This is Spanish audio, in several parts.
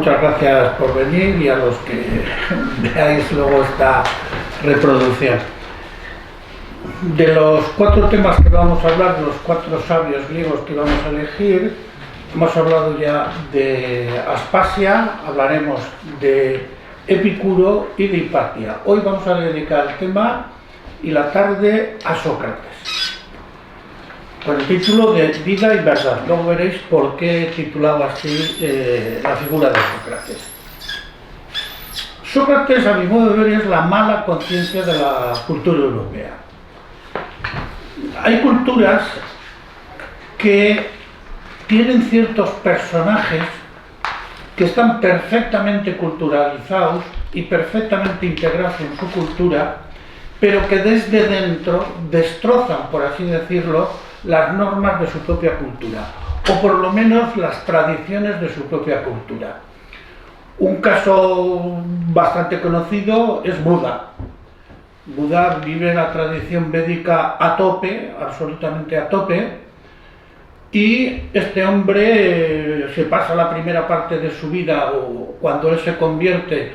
muchas gracias por venir y a los que veáis luego esta reproducción. De los 4 temas que vamos a hablar, los 4 sabios griegos que vamos a elegir, hemos hablado ya de Aspasia, hablaremos de Epicuro y de Hipatia. Hoy vamos a dedicar el tema y la tarde a Sócrates, con el título de Vida y Verdad. Luego veréis por qué he titulado así la figura de Sócrates. Sócrates, a mi modo de ver, es la mala conciencia de la cultura europea. Hay culturas que tienen ciertos personajes que están perfectamente culturalizados y perfectamente integrados en su cultura, pero que desde dentro destrozan, por así decirlo, las normas de su propia cultura, o por lo menos las tradiciones de su propia cultura. Un caso bastante conocido es Buda. Buda vive la tradición védica a tope, absolutamente a tope, y este hombre se pasa la primera parte de su vida, o cuando él se convierte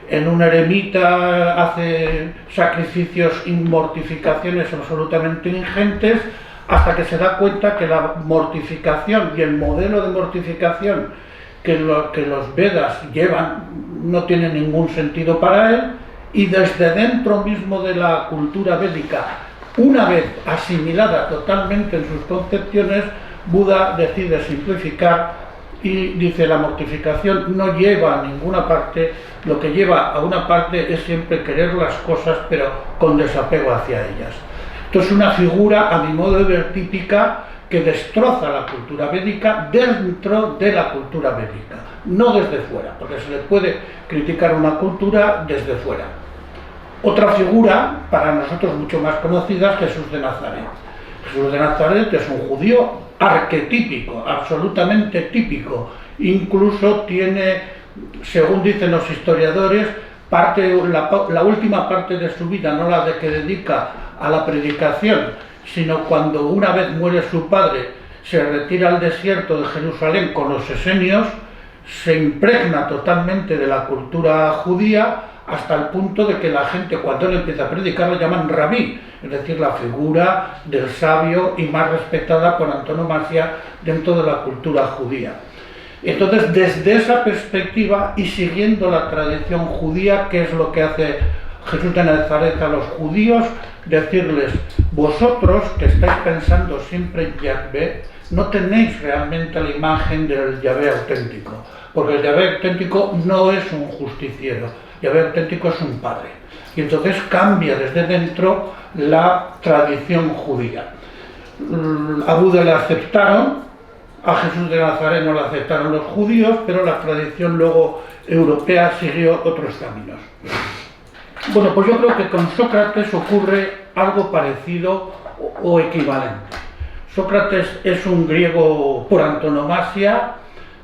en un eremita, hace sacrificios y mortificaciones absolutamente ingentes, hasta que se da cuenta que la mortificación y el modelo de mortificación que los Vedas llevan no tiene ningún sentido para él, y desde dentro mismo de la cultura védica, una vez asimilada totalmente en sus concepciones, Buda decide simplificar y dice: la mortificación no lleva a ninguna parte, lo que lleva a una parte es siempre querer las cosas, pero con desapego hacia ellas. Esto es una figura, a mi modo de ver, típica, que destroza la cultura védica dentro de la cultura védica, no desde fuera, porque se le puede criticar una cultura desde fuera. Otra figura, para nosotros mucho más conocida, es Jesús de Nazaret. Jesús de Nazaret es un judío arquetípico, absolutamente típico. Incluso tiene, según dicen los historiadores, la última parte de su vida, no la de que dedica a la predicación, sino cuando una vez muere su padre, se retira al desierto de Jerusalén con los esenios, se impregna totalmente de la cultura judía, hasta el punto de que la gente, cuando él empieza a predicar, lo llaman rabí, es decir, la figura del sabio y más respetada por antonomasia dentro de la cultura judía. Entonces, desde esa perspectiva y siguiendo la tradición judía, ¿qué es lo que hace Jesús de Nazaret a los judíos? Decirles: vosotros que estáis pensando siempre en Yahvé, no tenéis realmente la imagen del Yahvé auténtico, porque el Yahvé auténtico no es un justiciero, Yahvé auténtico es un padre. Y entonces cambia desde dentro la tradición judía. A Buda le aceptaron, a Jesús de Nazaret no le aceptaron los judíos, pero la tradición luego europea siguió otros caminos. Bueno, pues yo creo que con Sócrates ocurre algo parecido o equivalente. Sócrates es un griego por antonomasia,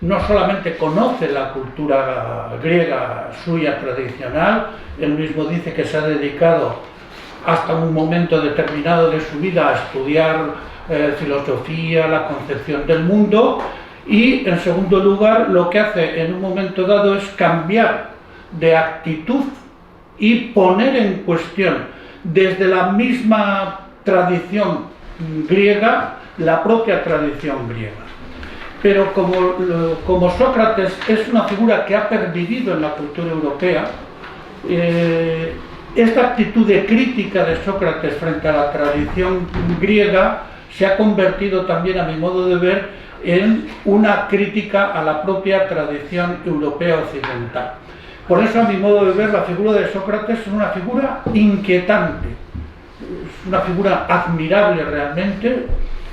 no solamente conoce la cultura griega suya tradicional, él mismo dice que se ha dedicado hasta un momento determinado de su vida a estudiar filosofía, la concepción del mundo, y en segundo lugar lo que hace en un momento dado es cambiar de actitud y poner en cuestión desde la misma tradición griega la propia tradición griega. Pero como Sócrates es una figura que ha pervivido en la cultura europea, esta actitud de crítica de Sócrates frente a la tradición griega se ha convertido también, a mi modo de ver, en una crítica a la propia tradición europea occidental. Por eso, a mi modo de ver, la figura de Sócrates es una figura inquietante, es una figura admirable realmente.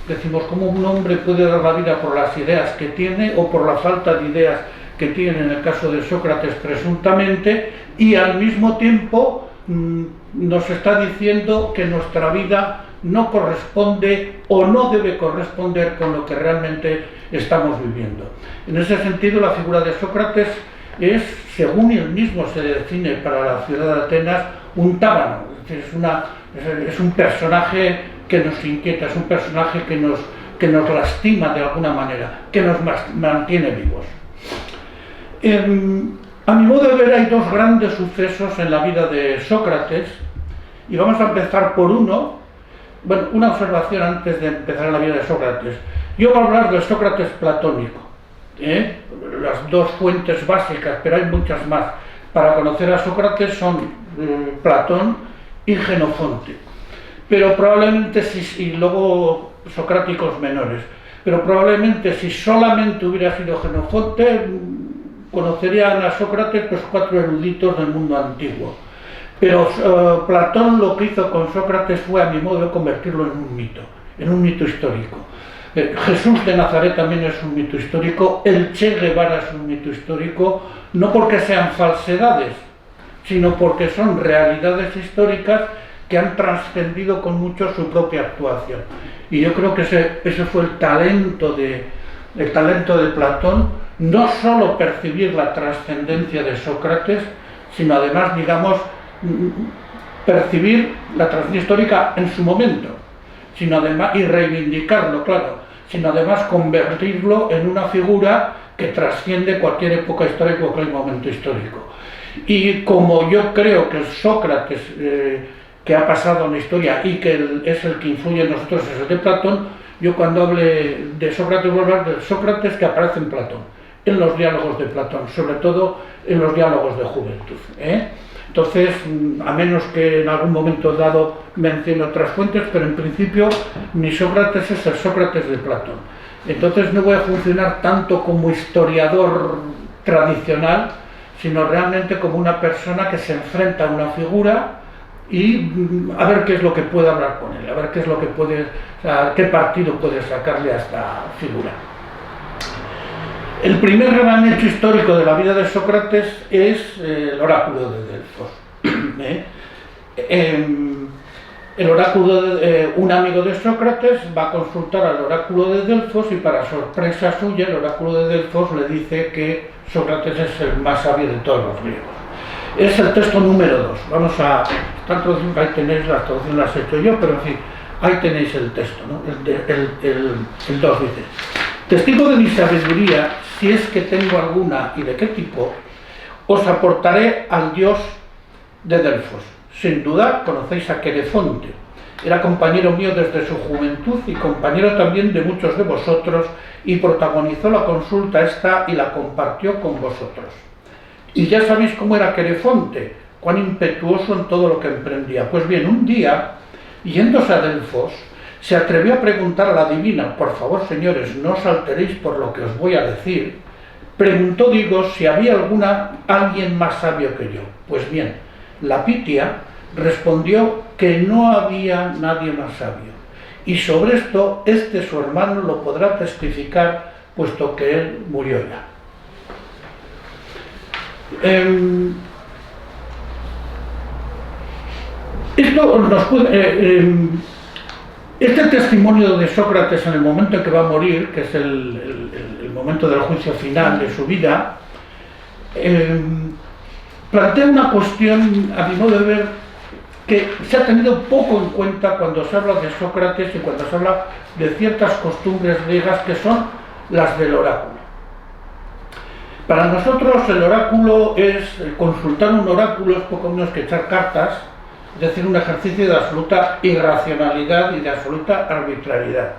Decimos, cómo un hombre puede dar la vida por las ideas que tiene o por la falta de ideas que tiene en el caso de Sócrates presuntamente, y al mismo tiempo nos está diciendo que nuestra vida no corresponde o no debe corresponder con lo que realmente estamos viviendo. En ese sentido, la figura de Sócrates es, según él mismo se define para la ciudad de Atenas, un tábano, es un personaje que nos inquieta, es un personaje que nos lastima de alguna manera, que nos mantiene vivos. A mi modo de ver, hay dos grandes sucesos en la vida de Sócrates, y vamos a empezar por uno. Bueno, una observación antes de empezar la vida de Sócrates. Yo voy a hablar del Sócrates platónico, las dos fuentes básicas, pero hay muchas más. Para conocer a Sócrates son Platón y Jenofonte. Pero probablemente, y luego socráticos menores, pero probablemente si solamente hubiera sido Jenofonte, conocerían a Sócrates pues 4 eruditos del mundo antiguo. Pero Platón lo que hizo con Sócrates fue, a mi modo de convertirlo en un mito histórico. Jesús de Nazaret también es un mito histórico, el Che Guevara es un mito histórico, no porque sean falsedades, sino porque son realidades históricas que han trascendido con mucho su propia actuación. Y yo creo que ese fue el talento de Platón, no solo percibir la trascendencia de Sócrates, sino además, digamos, percibir la trascendencia histórica en su momento, sino además, y reivindicarlo, claro, sino además convertirlo en una figura que trasciende cualquier época histórica, cualquier momento histórico. Y como yo creo que el Sócrates que ha pasado en la historia y que es el que influye en nosotros, es el de Platón, yo cuando hable de Sócrates voy a hablar del Sócrates que aparece en Platón, en los diálogos de Platón, sobre todo en los diálogos de juventud. Entonces, a menos que en algún momento dado mencione otras fuentes, pero en principio mi Sócrates es el Sócrates de Platón. Entonces no voy a funcionar tanto como historiador tradicional, sino realmente como una persona que se enfrenta a una figura y a ver qué es lo que puede hablar con él, a ver qué es lo que puede, o sea, qué partido puede sacarle a esta figura. El primer gran hecho histórico de la vida de Sócrates es el oráculo de Delfos. El oráculo un amigo de Sócrates va a consultar al oráculo de Delfos y, para sorpresa suya, el oráculo de Delfos le dice que Sócrates es el más sabio de todos los griegos. Es el texto número 2. Vamos a... ahí tenéis, las traducciones las he hecho yo, pero en fin, ahí tenéis el texto, ¿no? El 2 dice: testigo de mi sabiduría, si es que tengo alguna y de qué tipo, os aportaré al dios de Delfos. Sin duda conocéis a Querefonte. Era compañero mío desde su juventud y compañero también de muchos de vosotros, y protagonizó la consulta esta y la compartió con vosotros. Y ya sabéis cómo era Querefonte, cuán impetuoso en todo lo que emprendía. Pues bien, un día, yéndose a Delfos, se atrevió a preguntar a la divina: por favor, señores, no os alteréis por lo que os voy a decir. Preguntó, digo, si había alguien más sabio que yo. Pues bien, la Pitia respondió que no había nadie más sabio. Y sobre esto, su hermano lo podrá testificar, puesto que él murió ya. Este testimonio de Sócrates en el momento en que va a morir, que es el momento del juicio final de su vida, plantea una cuestión, a mi modo de ver, que se ha tenido poco en cuenta cuando se habla de Sócrates y cuando se habla de ciertas costumbres griegas, que son las del oráculo. Para nosotros el oráculo consultar un oráculo es poco menos que echar cartas, es decir, un ejercicio de absoluta irracionalidad y de absoluta arbitrariedad,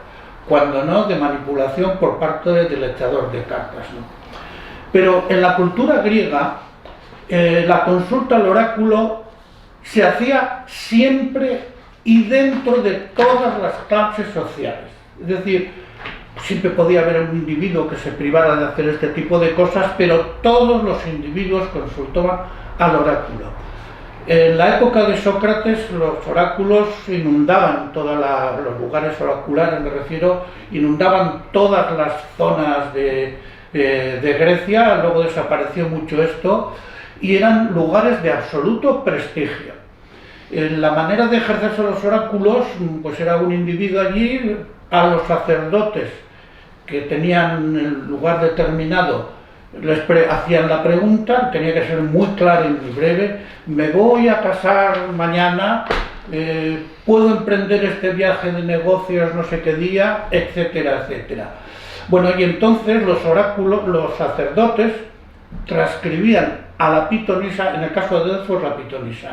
cuando no de manipulación por parte del echador de cartas, ¿no? Pero en la cultura griega, la consulta al oráculo se hacía siempre y dentro de todas las clases sociales. Es decir, siempre podía haber un individuo que se privara de hacer este tipo de cosas, pero todos los individuos consultaban al oráculo. En la época de Sócrates, los oráculos inundaban los lugares oraculares, me refiero, inundaban todas las zonas de Grecia. Luego desapareció mucho esto y eran lugares de absoluto prestigio. La manera de ejercerse los oráculos, pues era un individuo allí, a los sacerdotes que tenían el lugar determinado les hacían la pregunta, tenía que ser muy clara y muy breve: me voy a casar mañana, puedo emprender este viaje de negocios no sé qué día, etcétera, etcétera. Bueno, y entonces los oráculos, los sacerdotes, transcribían a la pitonisa, en el caso de Delfos la pitonisa,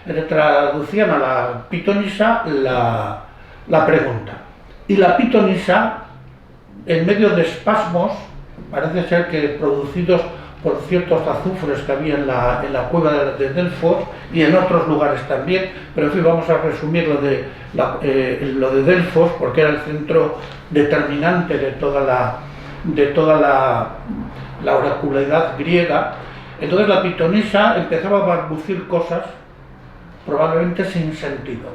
le traducían a la pitonisa la pregunta. Y la pitonisa, en medio de espasmos, parece ser que producidos por ciertos azufres que había en la cueva de Delfos y en otros lugares también, pero en fin, vamos a resumir lo de Delfos, porque era el centro determinante de toda la oracularidad griega. Entonces la pitonisa empezaba a balbucir cosas probablemente sin sentido,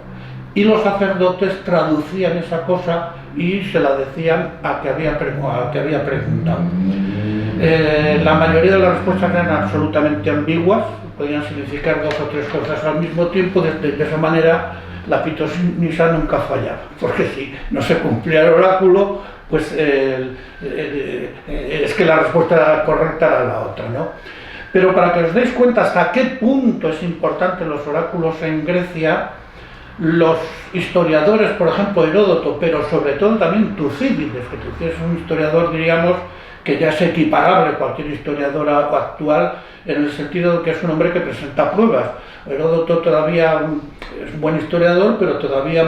y los sacerdotes traducían esa cosa y se la decían al que había preguntado. La mayoría de las respuestas eran absolutamente ambiguas, podían significar dos o tres cosas al mismo tiempo. De esa manera la pitonisa nunca fallaba, porque si no se cumplía el oráculo, pues es que la respuesta correcta era la otra, ¿no? Pero para que os deis cuenta hasta qué punto es importante los oráculos en Grecia, los historiadores, por ejemplo Heródoto, pero sobre todo también Tucídides, que Tucídides es un historiador, diríamos, que ya es equiparable a cualquier historiador actual, en el sentido de que es un hombre que presenta pruebas. Heródoto todavía es un buen historiador, pero todavía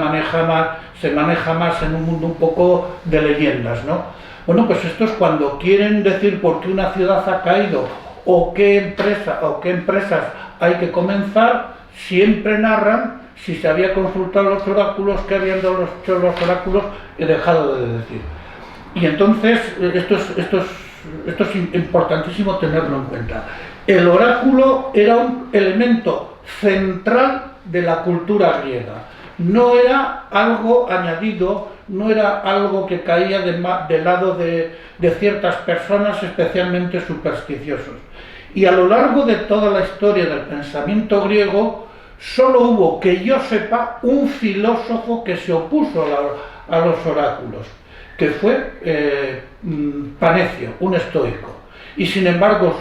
se maneja más en un mundo un poco de leyendas, ¿no? Bueno, pues esto es cuando quieren decir por qué una ciudad ha caído o qué empresas hay que comenzar, siempre narran si se había consultado los oráculos, qué habían hecho los oráculos y dejado de decir. Y entonces esto es importantísimo tenerlo en cuenta. El oráculo era un elemento central de la cultura griega. No era algo añadido, no era algo que caía del lado de ciertas personas especialmente supersticiosos. Y a lo largo de toda la historia del pensamiento griego, solo hubo, que yo sepa, un filósofo que se opuso a los oráculos, que fue Panecio, un estoico. Y sin embargo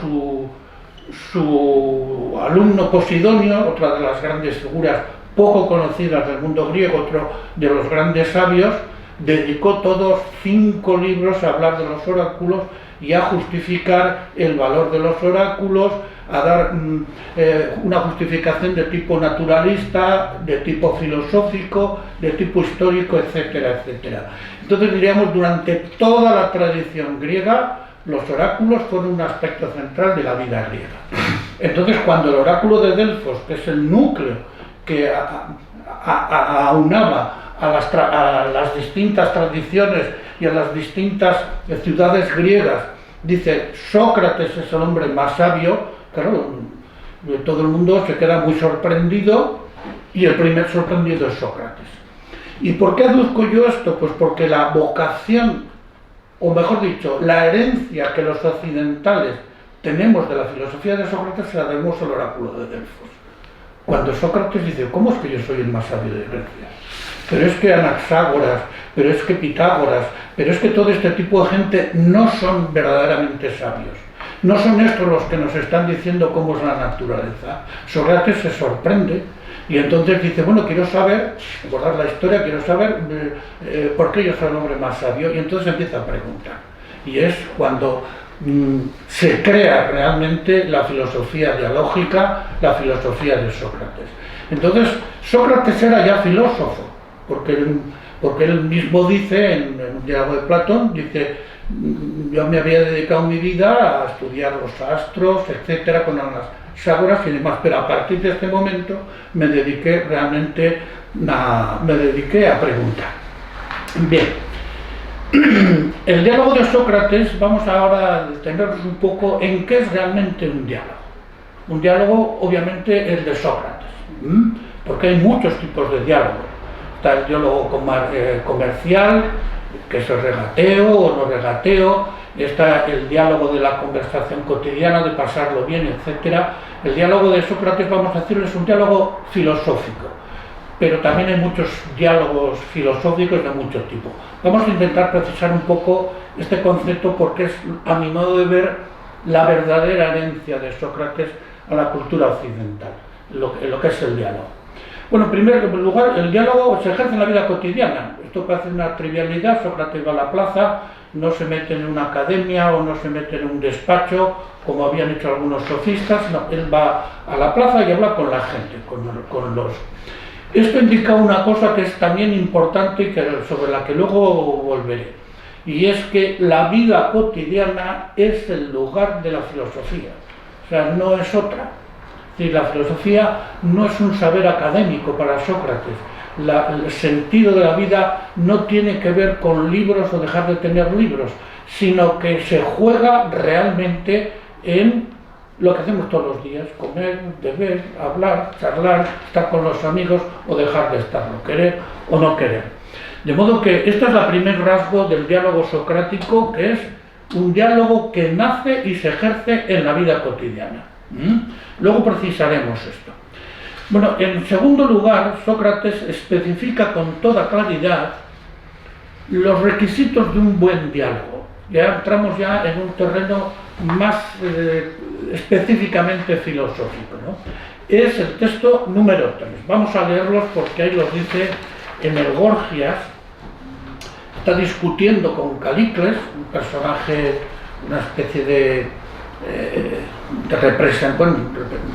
su alumno Posidonio, otra de las grandes figuras poco conocidas del mundo griego, otro de los grandes sabios, dedicó todos 5 libros a hablar de los oráculos y a justificar el valor de los oráculos, a dar una justificación de tipo naturalista, de tipo filosófico, de tipo histórico, etcétera, etcétera. Entonces diríamos, durante toda la tradición griega, los oráculos fueron un aspecto central de la vida griega. Entonces, cuando el oráculo de Delfos, que es el núcleo que aunaba a las distintas tradiciones y a las distintas ciudades griegas, dice Sócrates es el hombre más sabio, claro, todo el mundo se queda muy sorprendido y el primer sorprendido es Sócrates. ¿Y por qué aduzco yo esto? Pues porque la vocación, o mejor dicho, la herencia que los occidentales tenemos de la filosofía de Sócrates se la debemos al oráculo de Delfos. Cuando Sócrates dice, ¿cómo es que yo soy el más sabio de Grecia? Pero es que Anaxágoras, pero es que Pitágoras, pero es que todo este tipo de gente no son verdaderamente sabios. No son estos los que nos están diciendo cómo es la naturaleza. Sócrates se sorprende y entonces dice, bueno, quiero saber, recordar la historia, quiero saber por qué yo soy el hombre más sabio, y entonces empieza a preguntar. Y es cuando se crea realmente la filosofía dialógica, la filosofía de Sócrates. Entonces, Sócrates era ya filósofo, porque él mismo dice, en un diálogo de Platón, dice, yo me había dedicado mi vida a estudiar los astros, etcétera, con Anaxágoras y demás, pero a partir de este momento me dediqué realmente a preguntar. Bien. El diálogo de Sócrates, vamos ahora a detenernos un poco en qué es realmente un diálogo. Un diálogo, obviamente, el de Sócrates, porque hay muchos tipos de diálogo. Está el diálogo comercial, que es el regateo o no regateo, está el diálogo de la conversación cotidiana, de pasarlo bien, etc. El diálogo de Sócrates, vamos a decirlo, es un diálogo filosófico, pero también hay muchos diálogos filosóficos de mucho tipo. Vamos a intentar precisar un poco este concepto porque es, a mi modo de ver, la verdadera herencia de Sócrates a la cultura occidental, lo que es el diálogo. Bueno, en primer lugar, el diálogo se ejerce en la vida cotidiana. Esto parece una trivialidad. Sócrates va a la plaza, no se mete en una academia o no se mete en un despacho, como habían hecho algunos sofistas, no, él va a la plaza y habla con la gente, con los... Esto indica una cosa que es también importante y sobre la que luego volveré, y es que la vida cotidiana es el lugar de la filosofía, o sea, no es otra. Es decir, la filosofía no es un saber académico para Sócrates. El sentido de la vida no tiene que ver con libros o dejar de tener libros, sino que se juega realmente en lo que hacemos todos los días: comer, beber, hablar, charlar, estar con los amigos o dejar de estarlo, querer o no querer. De modo que este es el primer rasgo del diálogo socrático, que es un diálogo que nace y se ejerce en la vida cotidiana. Luego precisaremos esto. Bueno, en segundo lugar, Sócrates especifica con toda claridad los requisitos de un buen diálogo. Ya entramos en un terreno más específicamente filosófico, ¿no? Es el texto número 3. Vamos a leerlos porque ahí los dice en el Gorgias. Está discutiendo con Calícles, un personaje, una especie de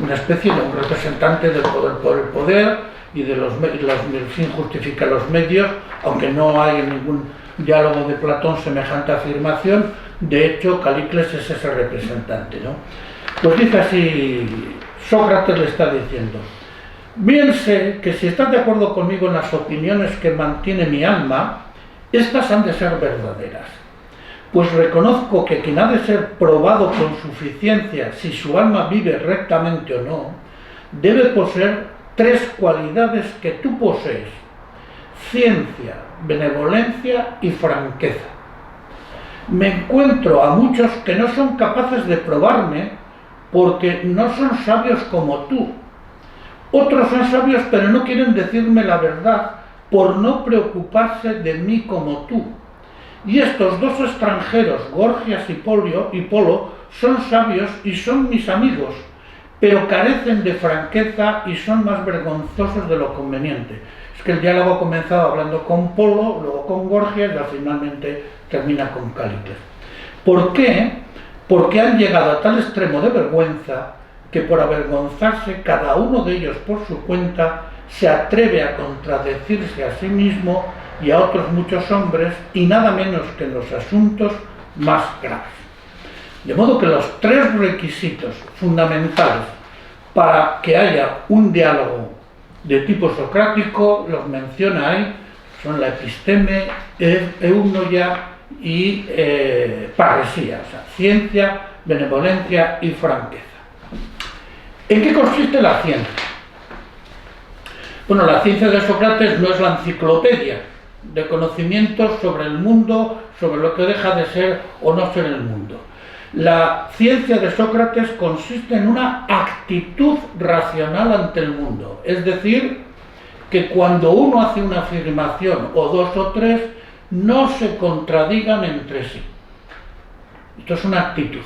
una especie de un representante del poder por el poder y de el fin justifica los medios, aunque no hay en ningún diálogo de Platón semejante afirmación. De hecho, Calícles es ese representante, ¿no? Pues dice así, Sócrates le está diciendo: bien sé que si estás de acuerdo conmigo en las opiniones que mantiene mi alma, estas han de ser verdaderas. Pues reconozco que quien ha de ser probado con suficiencia si su alma vive rectamente o no, debe poseer 3 cualidades que tú posees: ciencia, benevolencia y franqueza. Me encuentro a muchos que no son capaces de probarme porque no son sabios como tú. Otros son sabios pero no quieren decirme la verdad por no preocuparse de mí como tú. Y estos 2 extranjeros, Gorgias y Polo, son sabios y son mis amigos, pero carecen de franqueza y son más vergonzosos de lo conveniente. Es que el diálogo ha comenzado hablando con Polo, luego con Gorgias y finalmente termina con Calícles. ¿Por qué? Porque han llegado a tal extremo de vergüenza que por avergonzarse cada uno de ellos por su cuenta se atreve a contradecirse a sí mismo y a otros muchos hombres, y nada menos que en los asuntos más graves. De modo que los 3 requisitos fundamentales para que haya un diálogo de tipo socrático, los menciona ahí, son la episteme, eunoia y parresía, o sea, ciencia, benevolencia y franqueza. ¿En qué consiste la ciencia? Bueno, la ciencia de Sócrates no es la enciclopedia de conocimientos sobre el mundo, sobre lo que deja de ser o no ser el mundo. La ciencia de Sócrates consiste en una actitud racional ante el mundo, es decir, que cuando uno hace una afirmación o 2 o 3, no se contradigan entre sí. Esto es una actitud.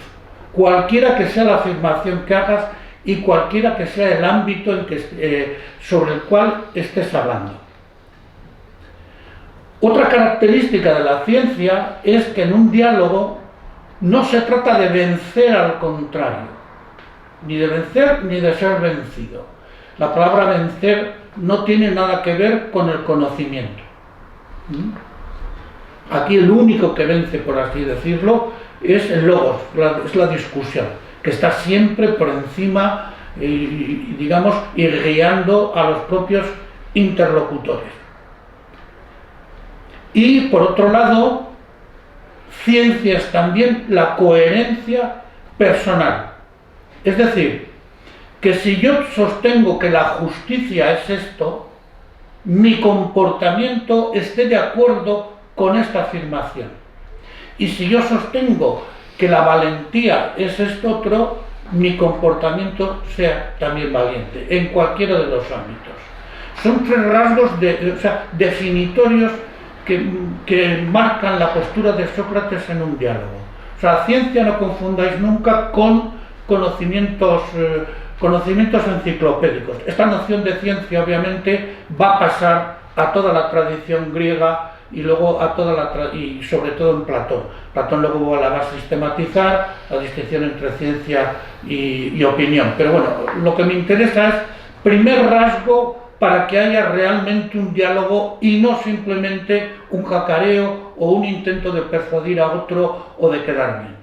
Cualquiera que sea la afirmación que hagas y cualquiera que sea el ámbito en que, sobre el cual estés hablando. Otra característica de la ciencia es que en un diálogo no se trata de vencer al contrario, ni de vencer ni de ser vencido. La palabra vencer no tiene nada que ver con el conocimiento. Aquí el único que vence, por así decirlo, es el logos, es la discusión, que está siempre por encima y digamos, ir guiando a los propios interlocutores. Y por otro lado, ciencia es también la coherencia personal. Es decir, que si yo sostengo que la justicia es esto, mi comportamiento esté de acuerdo con esta afirmación. Y si yo sostengo que la valentía es esto otro, mi comportamiento sea también valiente, en cualquiera de los ámbitos. Son 3 rasgos definitorios que marcan la postura de Sócrates en un diálogo. O sea, ciencia no confundáis nunca con conocimientos enciclopédicos. Esta noción de ciencia obviamente va a pasar a toda la tradición griega y luego a y sobre todo en Platón. Platón luego la va a sistematizar, la distinción entre ciencia y opinión. Pero bueno, lo que me interesa es, primer rasgo, para que haya realmente un diálogo y no simplemente un cacareo o un intento de persuadir a otro o de quedar bien.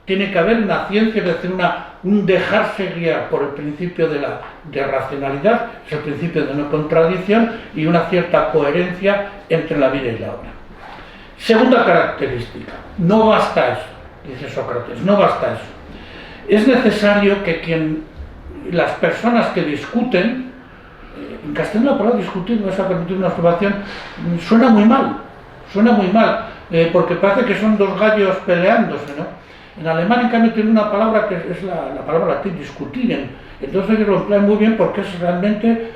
Tiene que haber una ciencia, es decir, un dejarse guiar por el principio de racionalidad, es el principio de no contradicción, y una cierta coherencia entre la vida y la obra. Segunda característica, no basta eso, dice Sócrates, no basta eso. Es necesario que las personas que discuten, en castellano la palabra discutir, me vas a permitir una observación, suena muy mal, porque parece que son dos gallos peleándose, ¿no? En alemán, en cambio, tiene una palabra que es la palabra latín, discutieren. Entonces ellos lo emplean muy bien porque es realmente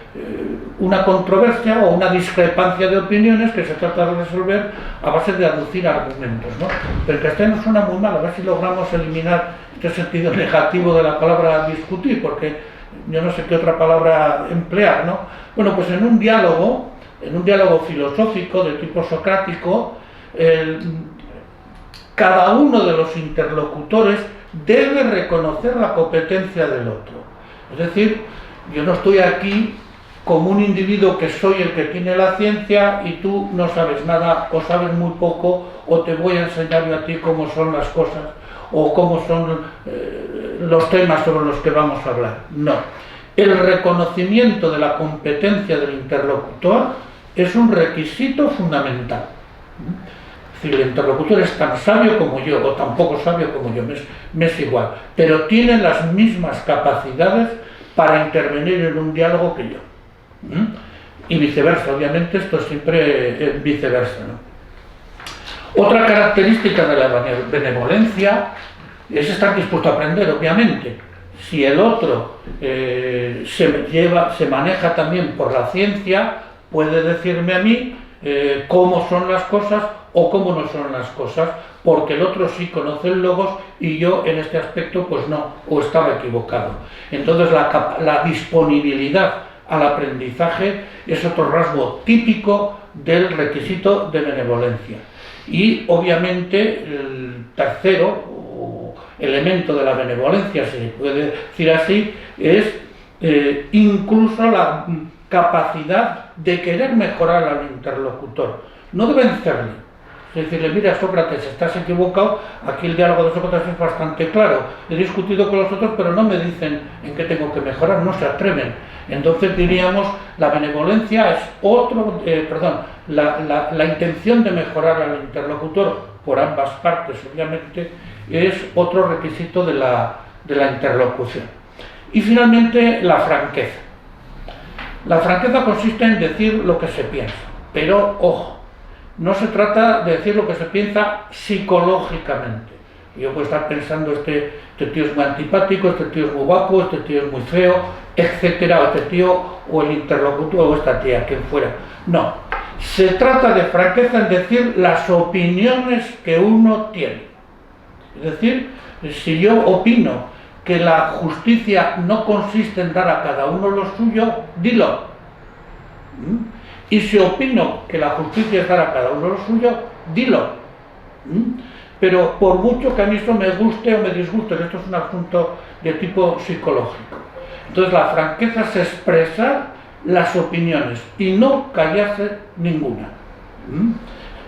una controversia o una discrepancia de opiniones que se trata de resolver a base de aducir argumentos, ¿no? Pero en castellano suena muy mal, a ver si logramos eliminar este sentido negativo de la palabra discutir, porque yo no sé qué otra palabra emplear, ¿no? Bueno, pues en un diálogo filosófico de tipo socrático, cada uno de los interlocutores debe reconocer la competencia del otro. Es decir, yo no estoy aquí como un individuo que soy el que tiene la ciencia y tú no sabes nada o sabes muy poco, o te voy a enseñar yo a ti cómo son las cosas o cómo son los temas sobre los que vamos a hablar. No. El reconocimiento de la competencia del interlocutor es un requisito fundamental. Es decir, el interlocutor es tan sabio como yo, o tan poco sabio como yo, me es igual, pero tiene las mismas capacidades para intervenir en un diálogo que yo. Y viceversa, obviamente esto siempre es viceversa, ¿no? Otra característica de la benevolencia es estar dispuesto a aprender, obviamente. Si el otro se maneja también por la ciencia, puede decirme a mí cómo son las cosas o cómo no son las cosas, porque el otro sí conoce el logos y yo en este aspecto pues no, o estaba equivocado. Entonces la disponibilidad al aprendizaje es otro rasgo típico del requisito de benevolencia. Y obviamente el tercero elemento de la benevolencia, si se puede decir así, es incluso la capacidad de querer mejorar al interlocutor, no de vencerle. Es decirle, mira Sócrates, estás equivocado, aquí el diálogo de Sócrates es bastante claro, he discutido con los otros pero no me dicen en qué tengo que mejorar, no se atreven. Entonces diríamos, la benevolencia es la intención de mejorar al interlocutor por ambas partes, obviamente, es otro requisito de la interlocución. Y finalmente, la franqueza. La franqueza consiste en decir lo que se piensa, pero ojo, no se trata de decir lo que se piensa psicológicamente. Yo puedo estar pensando, este tío es muy antipático, este tío es muy guapo, este tío es muy feo, etcétera, este tío o el interlocutor o esta tía, quien fuera. No, se trata de franqueza en decir las opiniones que uno tiene. Es decir, si yo opino que la justicia no consiste en dar a cada uno lo suyo, dilo. Y si opino que la justicia es dar a cada uno lo suyo, dilo. Pero por mucho que a mí eso me guste o me disguste, esto es un asunto de tipo psicológico. Entonces la franqueza es expresar las opiniones y no callarse ninguna.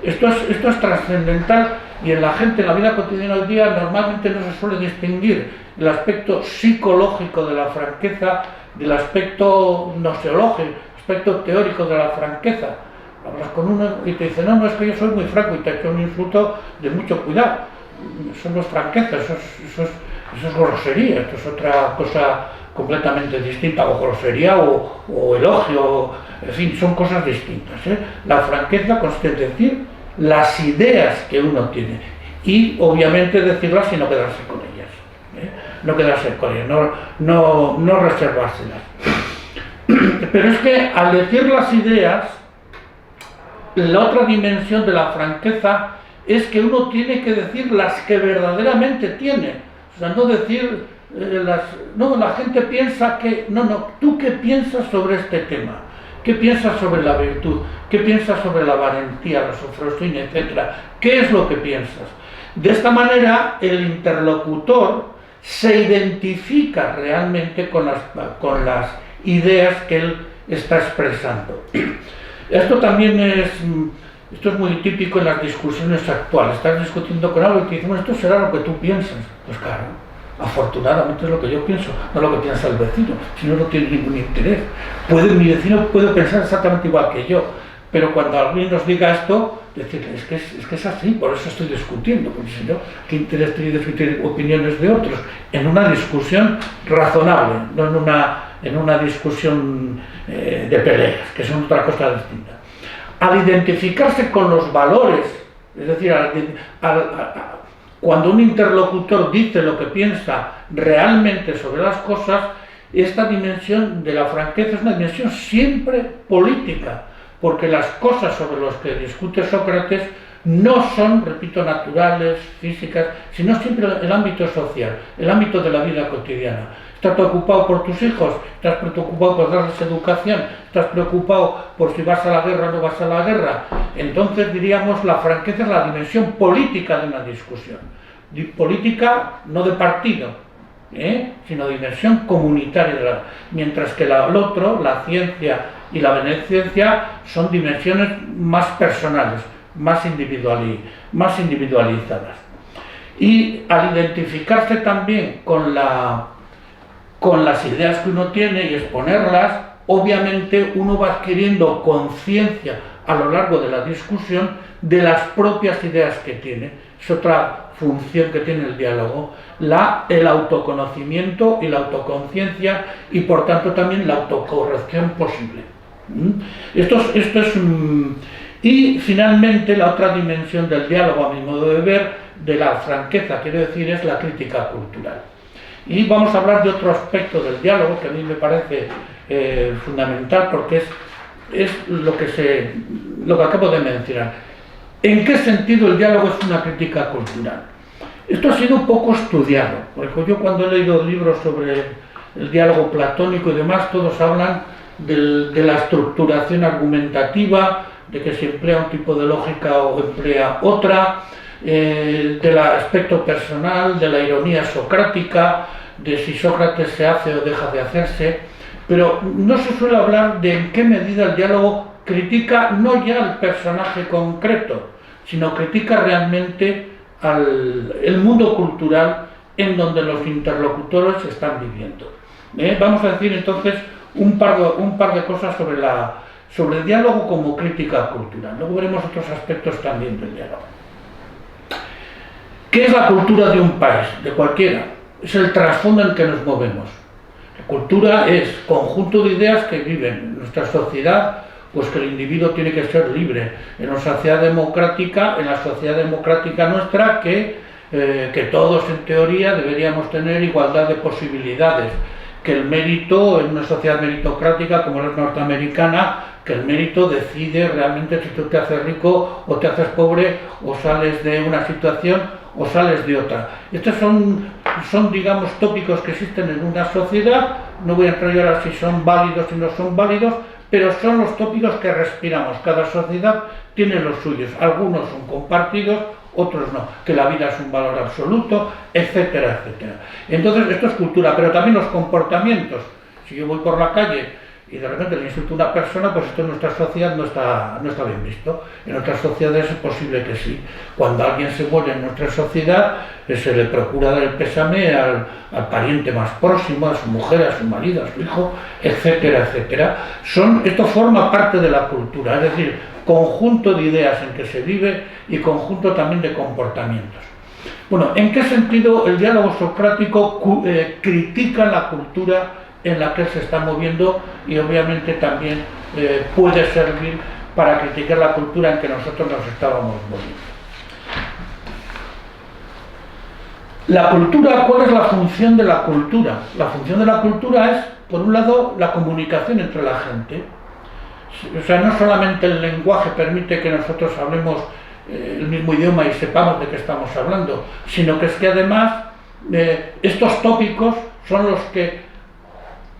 Esto es trascendental, y en la gente, en la vida cotidiana hoy día, normalmente no se suele distinguir el aspecto psicológico de la franqueza del aspecto noseológico, aspecto teórico de la franqueza. Hablas con uno y te dice, no, es que yo soy muy franco, y te ha hecho un insulto de mucho cuidado. Eso no es franqueza, eso es grosería, esto es otra cosa completamente distinta, o grosería o elogio, en fin, son cosas distintas. La franqueza consiste en decir las ideas que uno tiene y obviamente decirlas y no quedarse con ellas. No quedarse con ellas, no reservárselas. Pero es que al decir las ideas, la otra dimensión de la franqueza es que uno tiene que decir las que verdaderamente tiene. O sea, no decir la gente piensa que... No, ¿tú qué piensas sobre este tema? ¿Qué piensas sobre la virtud? ¿Qué piensas sobre la valentía, la sofrosina, etcétera? ¿Qué es lo que piensas? De esta manera, el interlocutor se identifica realmente con las ideas que él está expresando. Esto es muy típico en las discusiones actuales. Estás discutiendo con algo y te dicen, bueno, esto será lo que tú piensas. Pues claro, afortunadamente es lo que yo pienso, no lo que piensa el vecino, si no, no tiene ningún interés. Mi vecino puede pensar exactamente igual que yo, pero cuando alguien nos diga esto, decirle, es que es así, por eso estoy discutiendo, porque si no, ¿qué interés tiene discutir opiniones de otros? En una discusión razonable, no en una discusión de peleas, que son otra cosa distinta. Al identificarse con los valores, es decir, cuando un interlocutor dice lo que piensa realmente sobre las cosas, esta dimensión de la franqueza es una dimensión siempre política, porque las cosas sobre las que discute Sócrates no son, repito, naturales, físicas, sino siempre el ámbito social, el ámbito de la vida cotidiana. ¿Estás preocupado por tus hijos? ¿Estás preocupado por darles educación? ¿Estás preocupado por si vas a la guerra o no vas a la guerra? Entonces diríamos, la franqueza es la dimensión política de una discusión. Política no de partido, sino dimensión comunitaria. Mientras que el otro, la ciencia y la beneficencia, son dimensiones más personales, más individualizadas. Y al identificarse también con las ideas que uno tiene y exponerlas, obviamente uno va adquiriendo conciencia a lo largo de la discusión de las propias ideas que tiene. Es otra función que tiene el diálogo, el autoconocimiento y la autoconciencia, y por tanto también la autocorrección posible. Y finalmente la otra dimensión del diálogo, a mi modo de ver, de la franqueza, quiero decir, es la crítica cultural. Y vamos a hablar de otro aspecto del diálogo que a mí me parece fundamental, porque es lo que acabo de mencionar. ¿En qué sentido el diálogo es una crítica cultural? Esto ha sido poco estudiado, porque yo cuando he leído libros sobre el diálogo platónico y demás, todos hablan de la estructuración argumentativa, de que se emplea un tipo de lógica o emplea otra, del aspecto personal, de la ironía socrática, de si Sócrates se hace o deja de hacerse, pero no se suele hablar de en qué medida el diálogo critica no ya al personaje concreto, sino critica realmente el mundo cultural en donde los interlocutores están viviendo. Vamos a decir entonces un par de cosas sobre el diálogo como crítica cultural. Luego veremos otros aspectos también del diálogo. ¿Qué es la cultura de un país? De cualquiera. Es el trasfondo en que nos movemos. La cultura es conjunto de ideas que viven en nuestra sociedad, pues que el individuo tiene que ser libre. En la sociedad democrática nuestra, que todos en teoría deberíamos tener igualdad de posibilidades, que el mérito, en una sociedad meritocrática como la norteamericana, que el mérito decide realmente si tú te haces rico o te haces pobre, o sales de una situación o sales de otra. Estos son digamos, tópicos que existen en una sociedad. No voy a entrar ahora si son válidos o no son válidos, pero son los tópicos que respiramos. Cada sociedad tiene los suyos, algunos son compartidos, otros no, que la vida es un valor absoluto, etcétera, etcétera. Entonces esto es cultura, pero también los comportamientos. Si yo voy por la calle y de repente le insulto a una persona, pues esto en nuestra sociedad no está bien visto. En otras sociedades es posible que sí. Cuando alguien se muere en nuestra sociedad, se le procura dar el pésame al pariente más próximo, a su mujer, a su marido, a su hijo, etcétera, etcétera. Esto forma parte de la cultura, es decir, conjunto de ideas en que se vive y conjunto también de comportamientos. Bueno, ¿en qué sentido el diálogo socrático critica la cultura en la que él se está moviendo y obviamente también puede servir para criticar la cultura en que nosotros nos estábamos moviendo? La cultura, ¿cuál es la función de la cultura? La función de la cultura es, por un lado, la comunicación entre la gente. O sea, no solamente el lenguaje permite que nosotros hablemos el mismo idioma y sepamos de qué estamos hablando, sino que es que además estos tópicos son los que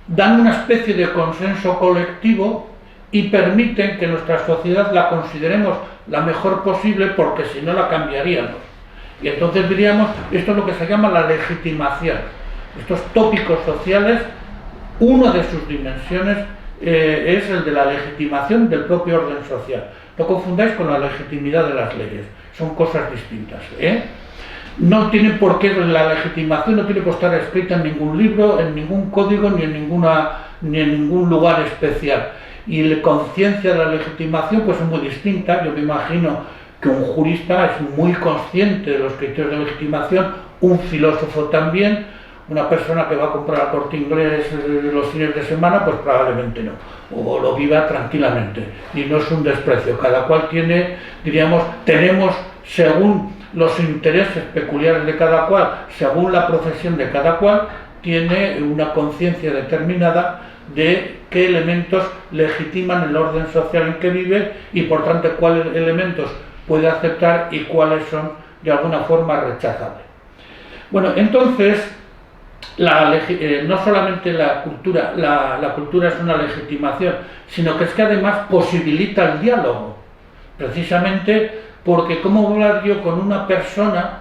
dan una especie de consenso colectivo y permiten que nuestra sociedad la consideremos la mejor posible, porque si no la cambiaríamos. Y entonces diríamos, esto es lo que se llama la legitimación. Estos tópicos sociales, una de sus dimensiones es el de la legitimación del propio orden social. No confundáis con la legitimidad de las leyes, son cosas distintas, No tiene por qué, la legitimación no tiene que estar escrita en ningún libro, en ningún código, ni en ningún lugar especial. Y la conciencia de la legitimación pues es muy distinta. Yo me imagino que un jurista es muy consciente de los criterios de legitimación, un filósofo también, una persona que va a comprar al Corte Inglés los fines de semana, pues probablemente no, o lo viva tranquilamente, y no es un desprecio. Cada cual tiene, diríamos, tenemos, según los intereses peculiares de cada cual, según la profesión de cada cual, tiene una conciencia determinada de qué elementos legitiman el orden social en que vive y por tanto cuáles elementos puede aceptar y cuáles son de alguna forma rechazables. Bueno, entonces, no solamente la cultura es una legitimación, sino que es que además posibilita el diálogo, precisamente porque ¿cómo hablar yo con una persona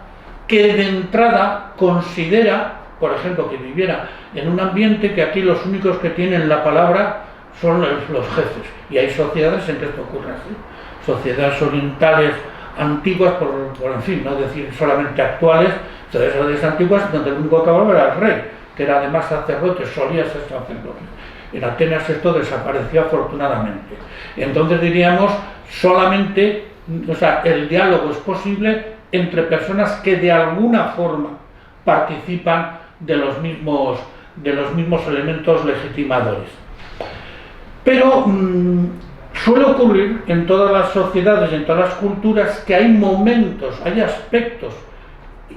que de entrada considera, por ejemplo, que viviera en un ambiente que aquí los únicos que tienen la palabra son los jefes? Y hay sociedades en que esto ocurre así, sociedades orientales antiguas, por en fin, no decir solamente actuales, sociedades antiguas donde el único que hablaba era el rey, que era además sacerdote, solía ser sacerdote. En Atenas esto desapareció afortunadamente. Entonces diríamos, solamente, o sea, el diálogo es posible entre personas que de alguna forma participan de los mismos elementos legitimadores. Pero suele ocurrir en todas las sociedades y en todas las culturas que hay momentos, hay aspectos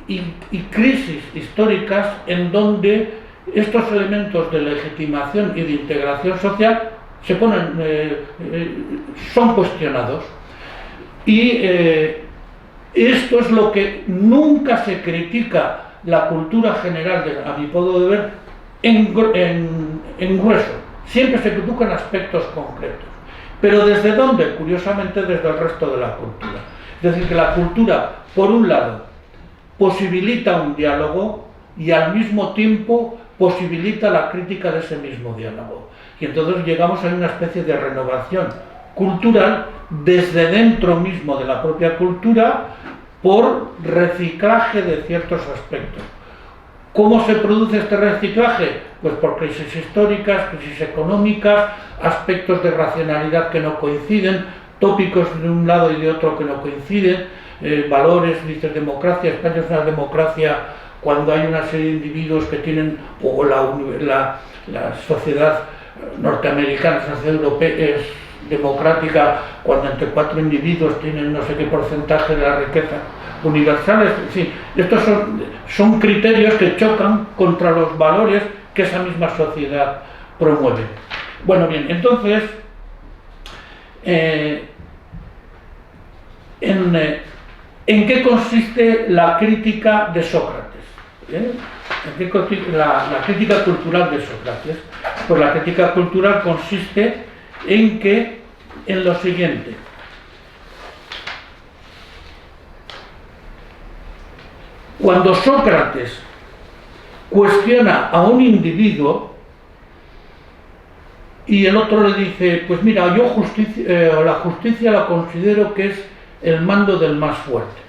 y crisis históricas en donde estos elementos de legitimación y de integración social se ponen, son cuestionados. Y esto es lo que nunca se critica la cultura general, a mi modo de ver, en grueso. Siempre se critican aspectos concretos. Pero ¿desde dónde? Curiosamente desde el resto de la cultura. Es decir, que la cultura, por un lado, posibilita un diálogo y al mismo tiempo posibilita la crítica de ese mismo diálogo. Y entonces llegamos a una especie de renovación cultural desde dentro mismo de la propia cultura por reciclaje de ciertos aspectos. ¿Cómo se produce este reciclaje? Pues por crisis históricas, crisis económicas, aspectos de racionalidad que no coinciden, tópicos de un lado y de otro que no coinciden, valores, dices democracia, España es una democracia cuando hay una serie de individuos que tienen, o la sociedad norteamericana, la sociedad europea es democrática cuando entre 4 individuos tienen no sé qué porcentaje de la riqueza universal. En fin, estos son criterios que chocan contra los valores que esa misma sociedad promueve. Bueno, bien, entonces, ¿en qué consiste la crítica de Sócrates? La crítica cultural de Sócrates. Pues la crítica cultural consiste en lo siguiente. Cuando Sócrates cuestiona a un individuo y el otro le dice, pues mira, yo la justicia la considero que es el mando del más fuerte.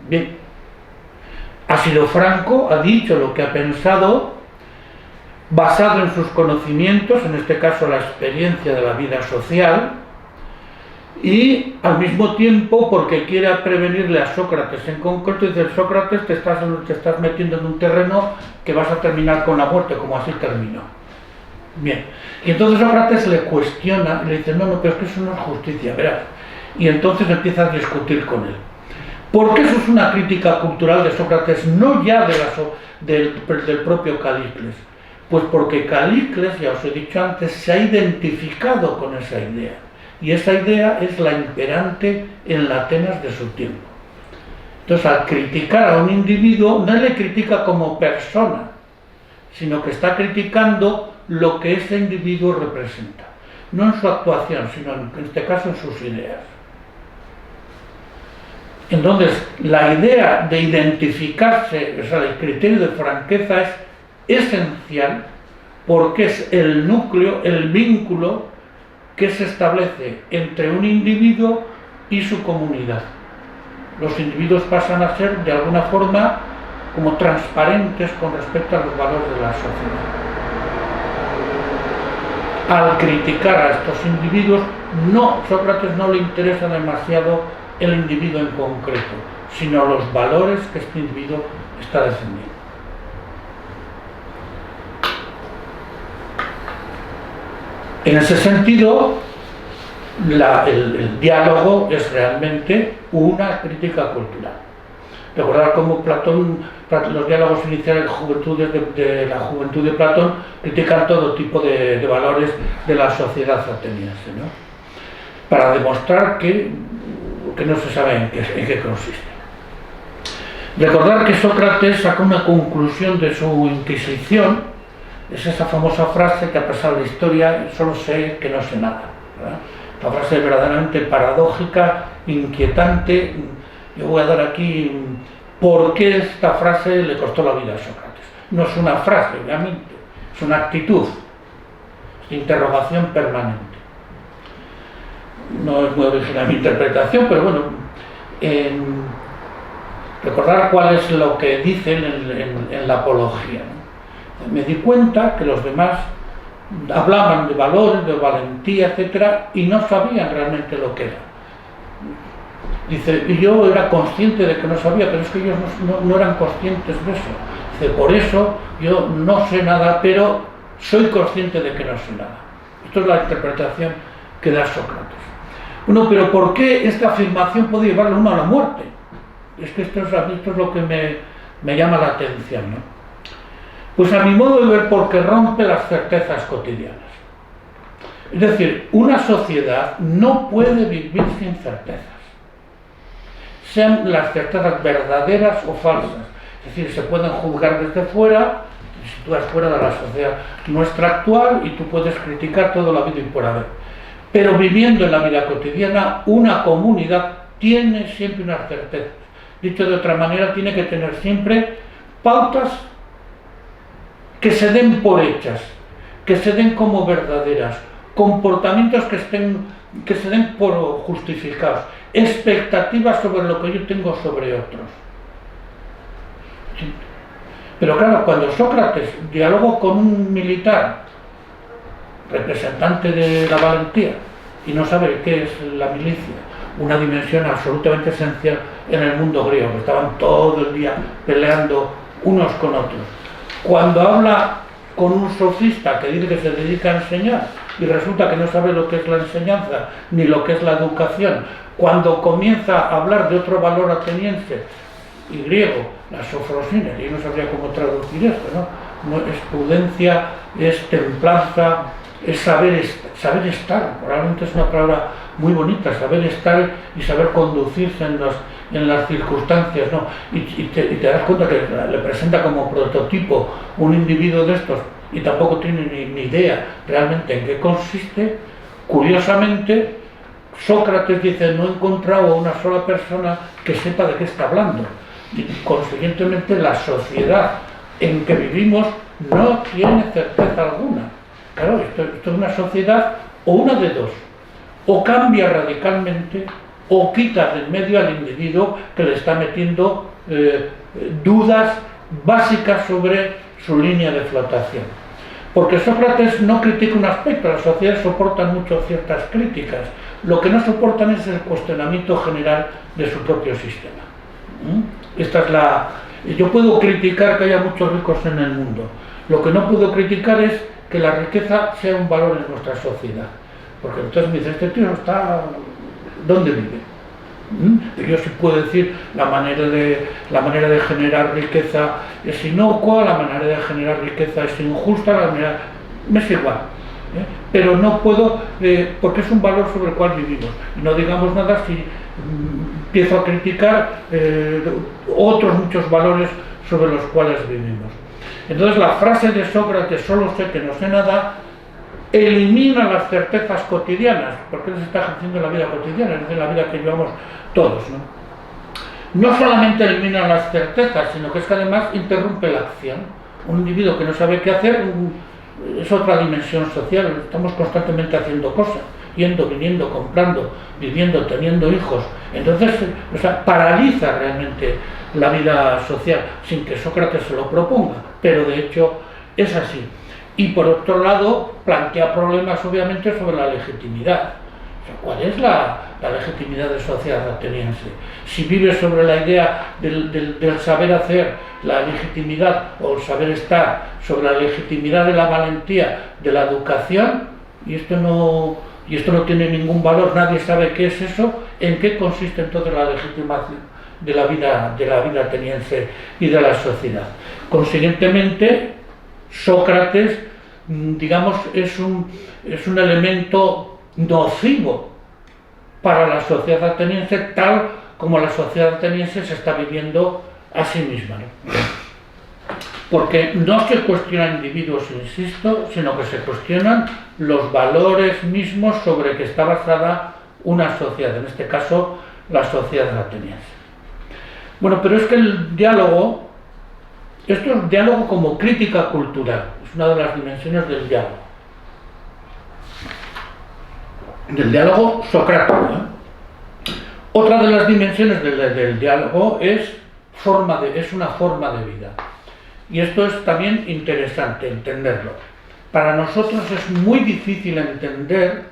Bien, ha sido franco, ha dicho lo que ha pensado, basado en sus conocimientos, en este caso la experiencia de la vida social, y al mismo tiempo, porque quiere prevenirle a Sócrates en concreto, dice: Sócrates, te estás metiendo en un terreno que vas a terminar con la muerte, como así terminó. Bien, y entonces Sócrates le cuestiona, y le dice: no, pero es que eso no es justicia, verás. Y entonces empieza a discutir con él. Porque eso es una crítica cultural de Sócrates, no ya del propio Calícles. Pues porque Calícles, ya os he dicho antes, se ha identificado con esa idea. Y esa idea es la imperante en la Atenas de su tiempo. Entonces, al criticar a un individuo, no le critica como persona, sino que está criticando lo que ese individuo representa. no en su actuación, sino en este caso en sus ideas. Entonces, la idea de identificarse, o sea, el criterio de franqueza es esencial porque es el núcleo, el vínculo que se establece entre un individuo y su comunidad. Los individuos pasan a ser, de alguna forma, como transparentes con respecto a los valores de la sociedad. Al criticar a estos individuos, Sócrates no le interesa demasiado el individuo en concreto, sino los valores que este individuo está defendiendo. En ese sentido, el diálogo es realmente una crítica cultural. Recordar cómo Platón, los diálogos iniciales de la juventud de Platón critican todo tipo de valores de la sociedad ateniense, ¿no? Para demostrar que no se sabe en qué consiste. Recordar que Sócrates saca una conclusión de su Inquisición, es esa famosa frase que a pesar de la historia solo sé que no sé nada, ¿verdad? Una frase verdaderamente paradójica, inquietante. Yo voy a dar aquí por qué esta frase le costó la vida a Sócrates. No es una frase, obviamente, es una actitud, es interrogación permanente. No es muy original mi interpretación, pero bueno, recordar cuál es lo que dicen en la apología, ¿no? Me di cuenta que los demás hablaban de valores, de valentía, etcétera, y no sabían realmente lo que era. Dice, y yo era consciente de que no sabía, pero es que ellos no eran conscientes de eso. Dice, por eso yo no sé nada, pero soy consciente de que no sé nada. Esto es la interpretación que da Sócrates. Bueno, pero ¿por qué esta afirmación puede llevarle a uno a la muerte? Es que esto es lo que me llama la atención, ¿no? Pues a mi modo de ver, porque rompe las certezas cotidianas. Es decir, una sociedad no puede vivir sin certezas, sean las certezas verdaderas o falsas. Es decir, se pueden juzgar desde fuera, te sitúas fuera de la sociedad nuestra actual y tú puedes criticar todo lo habido y por haber. Pero viviendo en la vida cotidiana, una comunidad tiene siempre unas certezas. Dicho de otra manera, tiene que tener siempre pautas que se den por hechas, que se den como verdaderas, comportamientos que se den por justificados, expectativas sobre lo que yo tengo sobre otros. Pero claro, cuando Sócrates dialogó con un militar, representante de la valentía, y no sabe qué es la milicia, una dimensión absolutamente esencial en el mundo griego, que estaban todo el día peleando unos con otros. Cuando habla con un sofista que dice que se dedica a enseñar y resulta que no sabe lo que es la enseñanza ni lo que es la educación, cuando comienza a hablar de otro valor ateniense y griego, la sofrosina, que yo no sabría cómo traducir esto, ¿no? No, es prudencia, es templanza, es saber estar, probablemente es una palabra muy bonita, saber estar y saber conducirse en las circunstancias, ¿no? Y te das cuenta que le presenta como prototipo un individuo de estos y tampoco tiene ni idea realmente en qué consiste. Curiosamente, Sócrates dice, no he encontrado a una sola persona que sepa de qué está hablando. Y consiguientemente la sociedad en que vivimos no tiene certeza alguna. Claro, esto es una sociedad o una de dos, o cambia radicalmente o quita del medio al individuo que le está metiendo dudas básicas sobre su línea de flotación. Porque Sócrates no critica un aspecto, las sociedades soportan mucho ciertas críticas, lo que no soportan es el cuestionamiento general de su propio sistema. Yo puedo criticar que haya muchos ricos en el mundo, lo que no puedo criticar es que la riqueza sea un valor en nuestra sociedad, porque entonces me dice, este tío está, ¿dónde vive? Yo sí puedo decir, la manera de generar riqueza es inocua, la manera de generar riqueza es injusta, me es igual, pero no puedo, porque es un valor sobre el cual vivimos, y no digamos nada si empiezo a criticar otros muchos valores sobre los cuales vivimos. Entonces la frase de Sócrates, solo sé que no sé nada, elimina las certezas cotidianas, porque se está ejerciendo la vida cotidiana, es decir, la vida que llevamos todos, ¿no? No solamente elimina las certezas, sino que es que además interrumpe la acción. Un individuo que no sabe qué hacer es otra dimensión social. Estamos constantemente haciendo cosas, yendo, viniendo, comprando, viviendo, teniendo hijos. Entonces, o sea, paraliza realmente la vida social, sin que Sócrates se lo proponga, pero de hecho es así. Y por otro lado, plantea problemas obviamente sobre la legitimidad. O sea, ¿cuál es la legitimidad de sociedad ateniense? Si vive sobre la idea del saber hacer, la legitimidad o el saber estar, sobre la legitimidad de la valentía, de la educación, y esto no tiene ningún valor, nadie sabe qué es eso, ¿en qué consiste entonces la legitimación de la vida ateniense y de la sociedad? Consiguientemente, Sócrates, digamos, es un elemento nocivo para la sociedad ateniense, tal como la sociedad ateniense se está viviendo a sí misma, ¿no? Porque no se cuestionan individuos, insisto, sino que se cuestionan los valores mismos sobre que está basada una sociedad, en este caso la sociedad ateniense. Bueno, pero es que el diálogo, esto es diálogo como crítica cultural, es una de las dimensiones del diálogo socrático, ¿eh? Otra de las dimensiones del diálogo es una forma de vida. Y esto es también interesante entenderlo. Para nosotros es muy difícil entender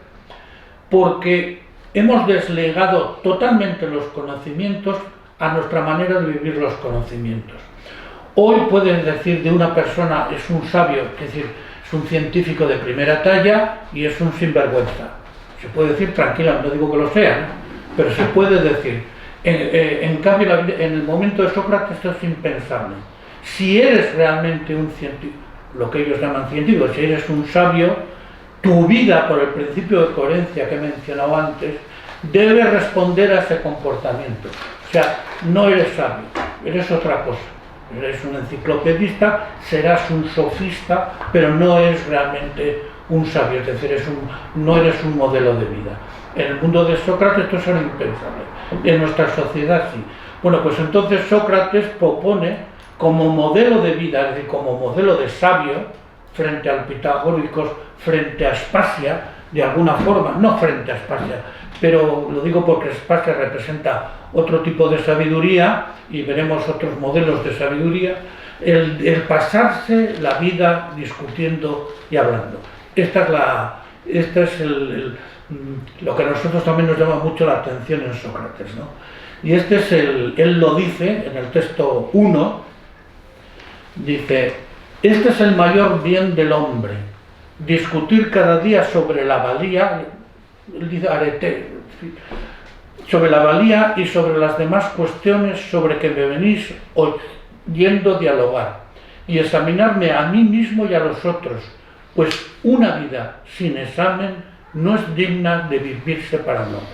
porque hemos desligado totalmente los conocimientos a nuestra manera de vivir los conocimientos. Hoy pueden decir de una persona es un sabio, es decir, es un científico de primera talla y es un sinvergüenza. Se puede decir tranquila, no digo que lo sea, ¿no? Pero se puede decir. En cambio, en el momento de Sócrates esto es impensable. Si eres realmente un científico, lo que ellos llaman científico, si eres un sabio, tu vida, por el principio de coherencia que he mencionado antes, debe responder a ese comportamiento. O sea, no eres sabio, eres otra cosa. Eres un enciclopedista, serás un sofista, pero no eres realmente un sabio, es decir, no eres un modelo de vida. En el mundo de Sócrates esto es impensable, en nuestra sociedad sí. Bueno, pues entonces Sócrates propone como modelo de vida, es decir, como modelo de sabio, frente al pitagóricos, frente a Aspasia, de alguna forma, no frente a Aspasia, pero lo digo porque Aspasia representa otro tipo de sabiduría y veremos otros modelos de sabiduría, el pasarse la vida discutiendo y hablando. Este es lo que a nosotros también nos llama mucho la atención en Sócrates, ¿no? Y él lo dice en el texto 1, dice, este es el mayor bien del hombre, discutir cada día sobre la valía, él dice arete, sobre la valía y sobre las demás cuestiones sobre que me venís oyendo dialogar, y examinarme a mí mismo y a los otros, pues una vida sin examen no es digna de vivirse para el hombre.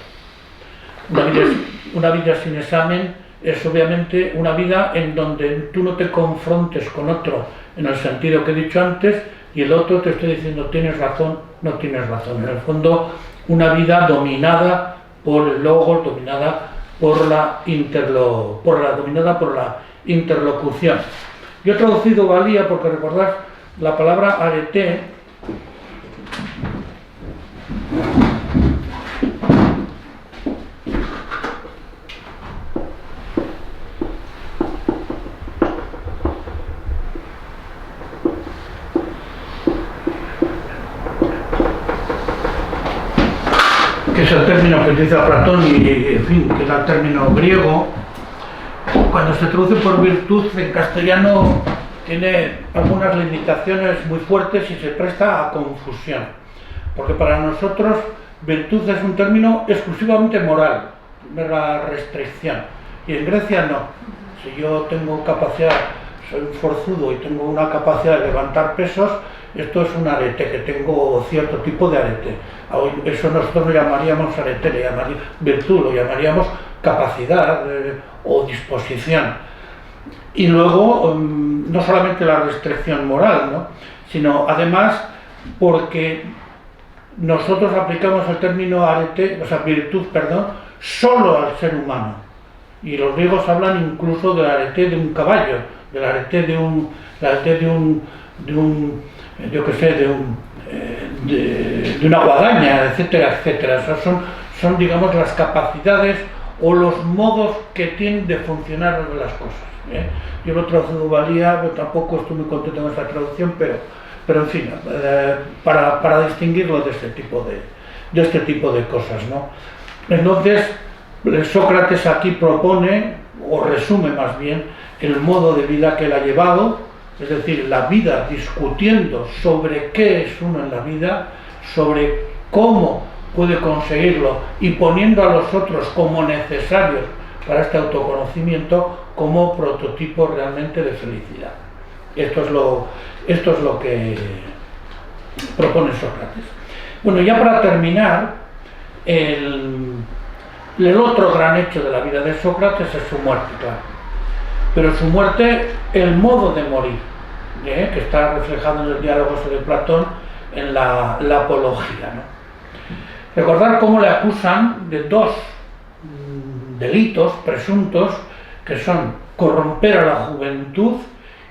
Una vida sin examen es obviamente una vida en donde tú no te confrontes con otro en el sentido que he dicho antes y el otro te esté diciendo tienes razón, no tienes razón. En el fondo, una vida dominada por el logos, dominada por la interlocución. Yo he traducido valía porque recordad la palabra arete, que es el término que utiliza Platón y en fin, que es el término griego. Cuando se traduce por virtud en castellano tiene algunas limitaciones muy fuertes y se presta a confusión, porque para nosotros virtud es un término exclusivamente moral, de la restricción, y en Grecia no. Si yo tengo capacidad, soy un forzudo y tengo una capacidad de levantar pesos, esto es un arete, que tengo cierto tipo de arete. Eso nosotros lo llamaríamos arete, le llamaríamos virtud, lo llamaríamos capacidad o disposición. Y luego, no solamente la restricción moral, ¿no? Sino además porque nosotros aplicamos el término arete, o sea, virtud, perdón, solo al ser humano. Y los griegos hablan incluso del arete de un caballo, del arete de yo qué sé, de una guadaña, etcétera, etcétera. O sea, son, digamos, las capacidades o los modos que tienen de funcionar las cosas. Yo lo traducido valía, pero tampoco estoy muy contento con esta traducción, pero en fin, para distinguirlo de este tipo de cosas, ¿no? Entonces, Sócrates aquí propone, o resume más bien, el modo de vida que él ha llevado, es decir, la vida discutiendo sobre qué es uno en la vida, sobre cómo puede conseguirlo y poniendo a los otros como necesarios para este autoconocimiento como prototipo realmente de felicidad. Esto es lo que propone Sócrates. Bueno, ya para terminar, el otro gran hecho de la vida de Sócrates es su muerte, claro. Pero su muerte, el modo de morir, que está reflejado en el diálogo de Platón, en la apología, ¿no? Recordar cómo le acusan de dos delitos presuntos, que son corromper a la juventud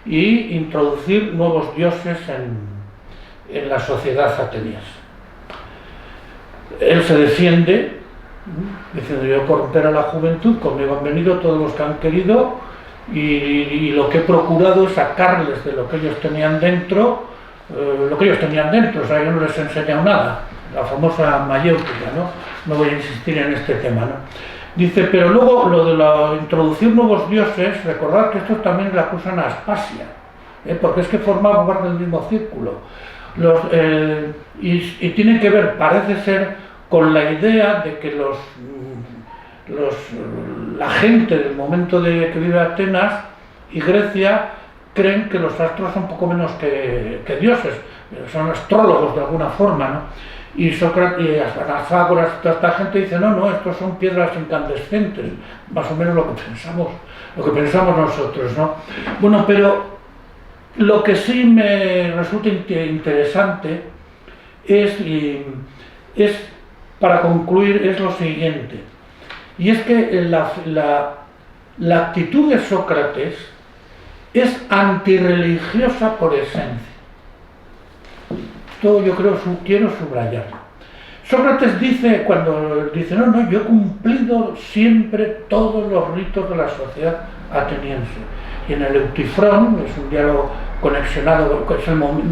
y introducir nuevos dioses en la sociedad ateniense. Él se defiende diciendo: yo corromper a la juventud, conmigo han venido todos los que han querido, y lo que he procurado es sacarles de lo que ellos tenían dentro, o sea, yo no les he enseñado nada, la famosa mayéutica, ¿no? No voy a insistir en este tema, ¿no? Dice, pero luego lo de introducir nuevos dioses, recordad que estos también le acusan a Aspasia, porque es que formaban parte del mismo círculo, y tiene que ver, parece ser, con la idea de que la gente del momento que vive Atenas y Grecia creen que los astros son poco menos que dioses, son astrólogos de alguna forma, ¿no? Y Sócrates y Anaxágoras, toda esta gente dice: no, estos son piedras incandescentes, más o menos lo que pensamos nosotros, ¿no? Bueno, pero lo que sí me resulta interesante es, para concluir, es lo siguiente, y es que la actitud de Sócrates es antirreligiosa por esencia. Esto yo quiero subrayarlo. Sócrates dice, no, yo he cumplido siempre todos los ritos de la sociedad ateniense. Y en el Eutifrón, es un diálogo conexionado,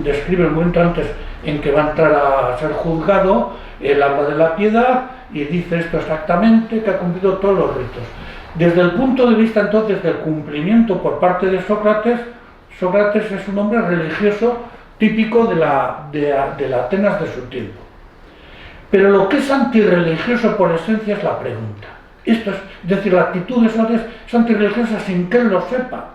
describe el momento antes en que va a entrar a ser juzgado, él habla de la piedad y dice esto exactamente, que ha cumplido todos los ritos. Desde el punto de vista entonces del cumplimiento por parte de Sócrates, Sócrates es un hombre religioso típico de la Atenas de su tiempo. Pero lo que es antirreligioso por esencia es la pregunta. Es decir, la actitud de Sócrates es antirreligiosa sin que él lo sepa.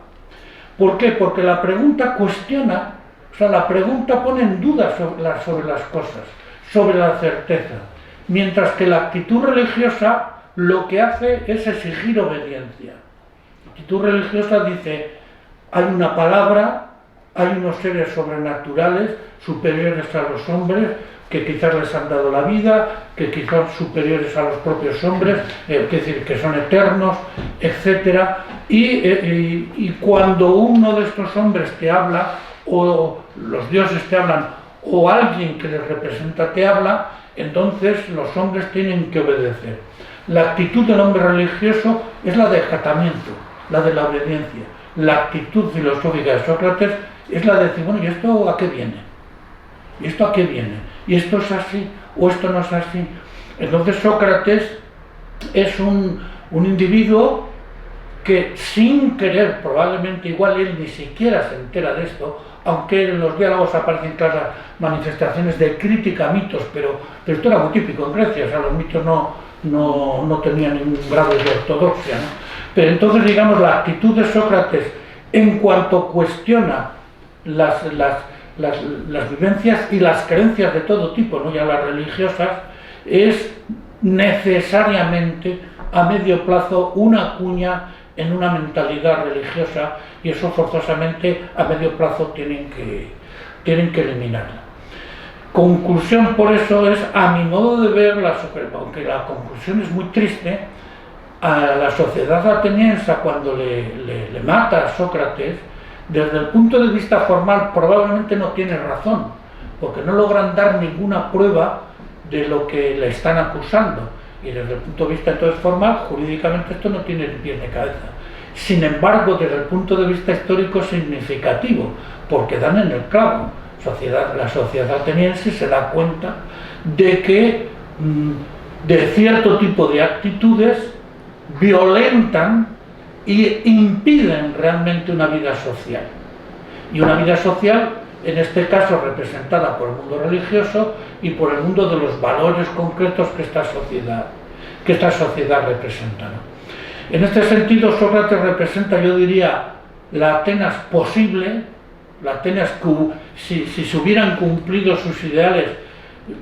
¿Por qué? Porque la pregunta cuestiona, o sea, la pregunta pone en duda sobre las cosas, sobre la certeza. Mientras que la actitud religiosa lo que hace es exigir obediencia. La actitud religiosa dice: hay una palabra, hay unos seres sobrenaturales, superiores a los hombres, que quizás les han dado la vida, que quizás superiores a los propios hombres, es decir, que son eternos, etc. Y cuando uno de estos hombres te habla, o los dioses te hablan, o alguien que les representa te habla, entonces los hombres tienen que obedecer. La actitud del hombre religioso es la de acatamiento, la de la obediencia. La actitud filosófica de Sócrates es la de decir: bueno, ¿y esto a qué viene? ¿Y esto a qué viene? ¿Y esto es así o esto no es así? Entonces Sócrates es un individuo que, sin querer, probablemente igual él ni siquiera se entera de esto, aunque en los diálogos aparecen claras manifestaciones de crítica a mitos, pero esto era muy típico en Grecia, o sea, los mitos no tenían ningún grado de ortodoxia, ¿no? Pero entonces, digamos, la actitud de Sócrates en cuanto cuestiona las vivencias y las creencias de todo tipo, no ya las religiosas, es necesariamente a medio plazo una cuña en una mentalidad religiosa, y eso forzosamente a medio plazo tienen que eliminarla. Conclusión, por eso, es, a mi modo de ver, aunque la conclusión es muy triste, a la sociedad ateniense, cuando le mata a Sócrates, desde el punto de vista formal probablemente no tiene razón, porque no logran dar ninguna prueba de lo que le están acusando, y desde el punto de vista entonces formal, jurídicamente esto no tiene ni pie ni cabeza. Sin embargo, desde el punto de vista histórico es significativo, porque dan en el clavo. La sociedad ateniense se da cuenta de que de cierto tipo de actitudes violentan e impiden realmente una vida social. Y una vida social, en este caso, representada por el mundo religioso y por el mundo de los valores concretos que esta sociedad representa, ¿no? En este sentido, Sócrates representa, yo diría, la Atenas posible, la Atenas que, si se hubieran cumplido sus ideales,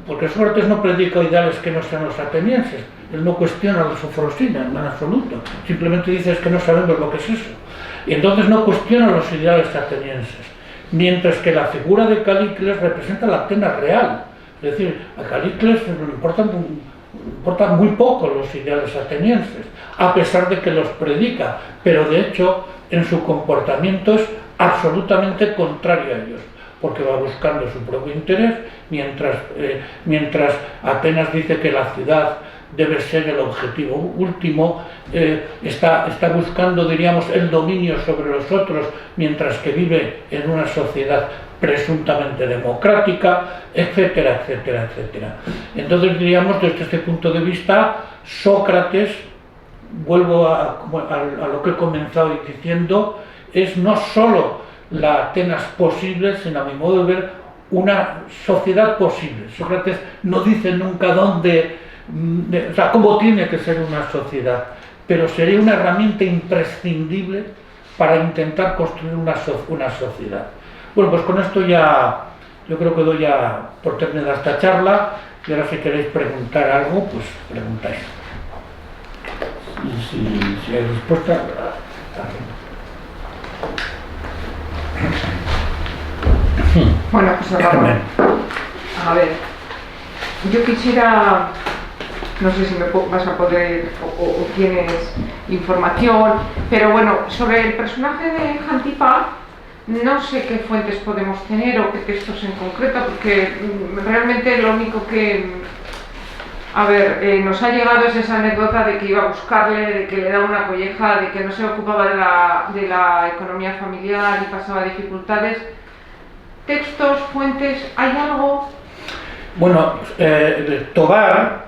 porque Sócrates no predica ideales que no sean los atenienses, él no cuestiona la sofrosina en absoluto, simplemente dice que no sabemos lo que es eso, y entonces no cuestiona los ideales atenienses, mientras que la figura de Calícles representa la Atenas real, es decir, a Calícles le importan muy poco los ideales atenienses, a pesar de que los predica, pero de hecho en su comportamiento es absolutamente contrario a ellos, porque va buscando su propio interés, mientras Atenas dice que la ciudad debe ser el objetivo último, está buscando, diríamos, el dominio sobre los otros, mientras que vive en una sociedad presuntamente democrática, etcétera, etcétera, etcétera. Entonces, diríamos, desde este punto de vista, Sócrates, vuelvo a lo que he comenzado diciendo, es no solo la Atenas posible, sino, a mi modo de ver, una sociedad posible. Sócrates no dice nunca dónde, o sea, cómo tiene que ser una sociedad, pero sería una herramienta imprescindible para intentar construir una sociedad. Bueno, pues con esto ya, yo creo que doy ya por terminada esta charla, y ahora si queréis preguntar algo, pues preguntáis. Y si hay respuesta, bueno, pues a ver, yo quisiera, no sé si me vas a poder o tienes información, pero bueno, sobre el personaje de Xantipa, no sé qué fuentes podemos tener o qué textos en concreto, porque realmente lo único que, nos ha llegado es esa anécdota de que iba a buscarle, de que le daba una colleja, de que no se ocupaba de la economía familiar y pasaba dificultades. ¿Textos, fuentes, hay algo? Bueno, Tobar,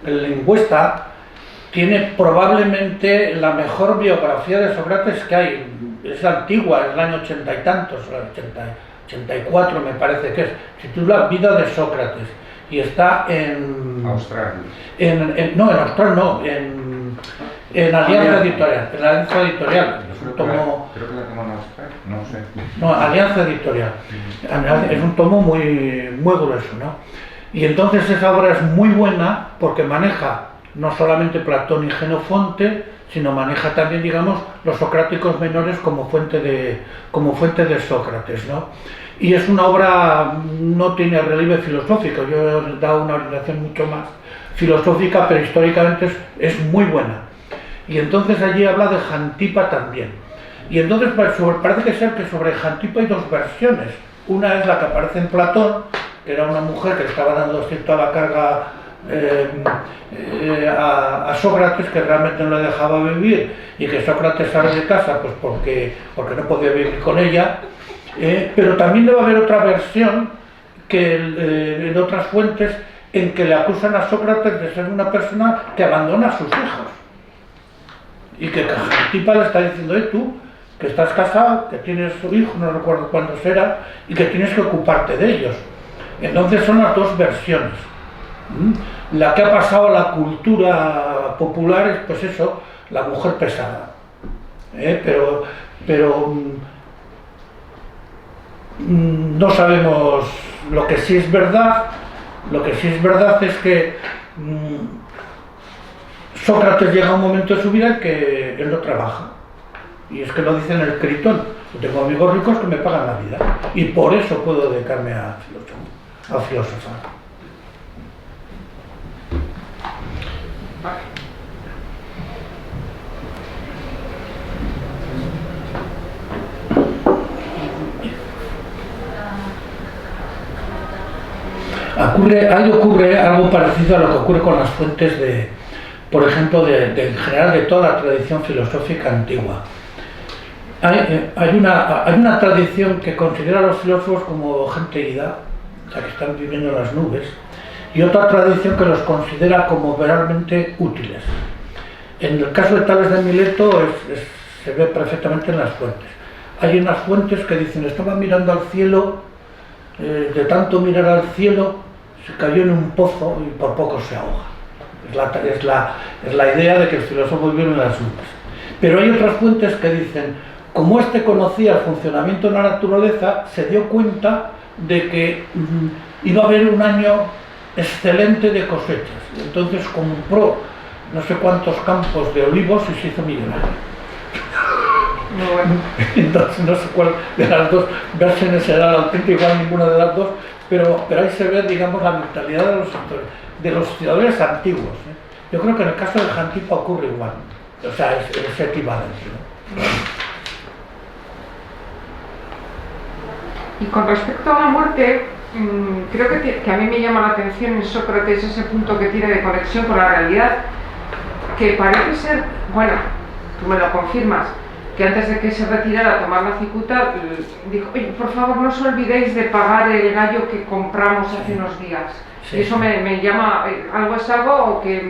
el lingüista, tiene probablemente la mejor biografía de Sócrates que hay. Es antigua, es del año 80 y tantos, 84 me parece que es. Se titula Vida de Sócrates y está en Australia. No, en Australia no, en Alianza Editorial. En Alianza Editorial. Es un tomo. Creo que la tengo en Australia, no sé. No, Alianza Editorial. Es un tomo muy grueso, ¿no? Y entonces esa obra es muy buena porque maneja no solamente Platón y Jenofonte, sino maneja también, digamos, los socráticos menores como fuente de Sócrates, ¿no? Y es una obra, no tiene relieve filosófico, yo he dado una orientación mucho más filosófica, pero históricamente es muy buena. Y entonces allí habla de Xantipa también. Y entonces parece que ser que sobre Xantipa hay dos versiones. Una es la que aparece en Platón, que era una mujer que estaba dando cierta la carga a Sócrates, que realmente no le dejaba vivir, y que Sócrates sale de casa pues porque no podía vivir con ella, pero también debe haber otra versión que en otras fuentes en que le acusan a Sócrates de ser una persona que abandona a sus hijos y que Xantipa le está diciendo: tú, que estás casado, que tienes tu hijo, no recuerdo cuándo será, y que tienes que ocuparte de ellos. Entonces son las dos versiones. La que ha pasado a la cultura popular es, pues eso, la mujer pesada. Pero no sabemos. Lo que sí es verdad es que Sócrates llega a un momento de su vida en que él no trabaja. Y es que lo dice en el Critón: yo tengo amigos ricos que me pagan la vida y por eso puedo dedicarme a a filosofar. Ahí ocurre algo parecido a lo que ocurre con las fuentes por ejemplo, en general de toda la tradición filosófica antigua. Hay una tradición que considera a los filósofos como gente ida, o sea, que están viviendo en las nubes, y otra tradición que los considera como realmente útiles. En el caso de Tales de Mileto se ve perfectamente en las fuentes. Hay unas fuentes que dicen, estaba mirando al cielo, de tanto mirar al cielo, se cayó en un pozo y por poco se ahoga. Es la idea de que el filósofo vive en las nubes. Pero hay otras fuentes que dicen, como este conocía el funcionamiento de la naturaleza, se dio cuenta de que iba a haber un año excelente de cosechas. Entonces compró no sé cuántos campos de olivos y se hizo millonario. Bueno. Entonces no sé cuál de las dos versiones será la auténtica, igual ninguna de las dos, pero ahí se ve, digamos, la mentalidad de los ciudadanos antiguos. Yo creo que en el caso de Jantipa ocurre igual, o sea, es equivalente, ¿no? Y con respecto a la muerte, creo que a mí me llama la atención en Sócrates ese punto que tiene de conexión con la realidad, que parece ser, bueno, tú me lo confirmas, que antes de que se retirara a tomar la cicuta, dijo, oye, por favor no os olvidéis de pagar el gallo que compramos hace unos días. Sí, y eso me llama, es algo que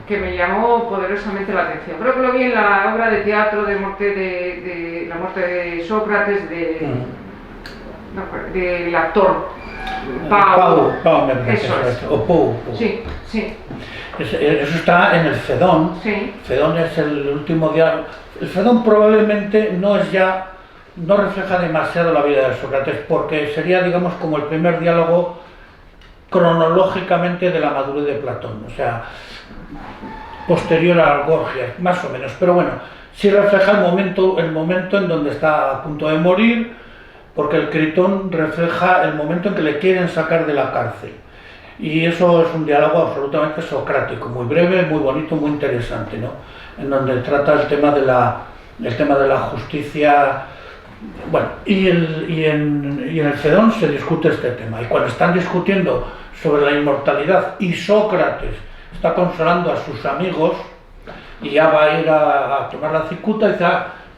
me llamó poderosamente la atención. Creo que lo vi en la obra de teatro de la muerte de Sócrates, del actor Pau, eso es. O Pou. Sí, sí. Eso está en el Fedón. Sí. Fedón es el último diálogo. El Fedón probablemente no refleja demasiado la vida de Sócrates, porque sería, digamos, como el primer diálogo cronológicamente de la madurez de Platón, o sea, posterior a Gorgias, más o menos. Pero bueno, sí refleja el momento en donde está a punto de morir, porque el Critón refleja el momento en que le quieren sacar de la cárcel. Y eso es un diálogo absolutamente socrático, muy breve, muy bonito, muy interesante, ¿no? En donde trata el tema de la justicia. Bueno, y en el Fedón se discute este tema. Y cuando están discutiendo sobre la inmortalidad y Sócrates está consolando a sus amigos y ya va a ir a tomar la cicuta y dice,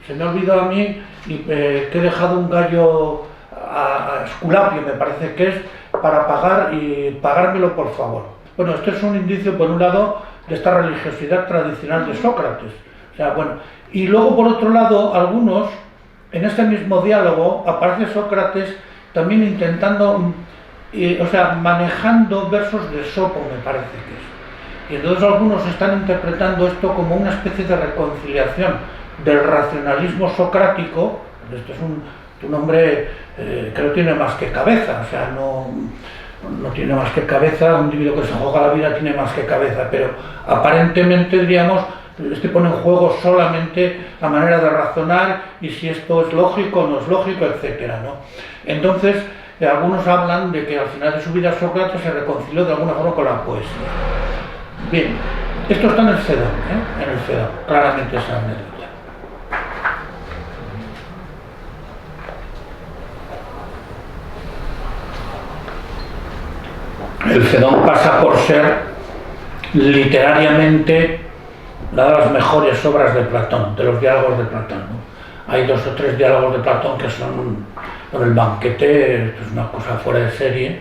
se me ha olvidado a mí que he dejado un gallo a Esculapio, me parece que es, para pagármelo por favor. Bueno, esto es un indicio, por un lado, de esta religiosidad tradicional de Sócrates. O sea, bueno, y luego, por otro lado, algunos, en este mismo diálogo, aparece Sócrates también intentando, manejando versos de Sopo, me parece que es. Y entonces algunos están interpretando esto como una especie de reconciliación del racionalismo socrático. Este es un hombre que no tiene más que cabeza, o sea, no tiene más que cabeza, un individuo que se juega la vida tiene más que cabeza, pero aparentemente, diríamos, pone en juego solamente la manera de razonar y si esto es lógico o no es lógico, etcétera, ¿no? Entonces, algunos hablan de que al final de su vida Sócrates se reconcilió de alguna forma con la poesía. Bien, esto está en el Fedón, en el Fedón, claramente esa anécdota. El Fedón pasa por ser literariamente una de las mejores obras de Platón, de los diálogos de Platón, ¿no? Hay 2 o 3 diálogos de Platón que son, el banquete, esto es una cosa fuera de serie,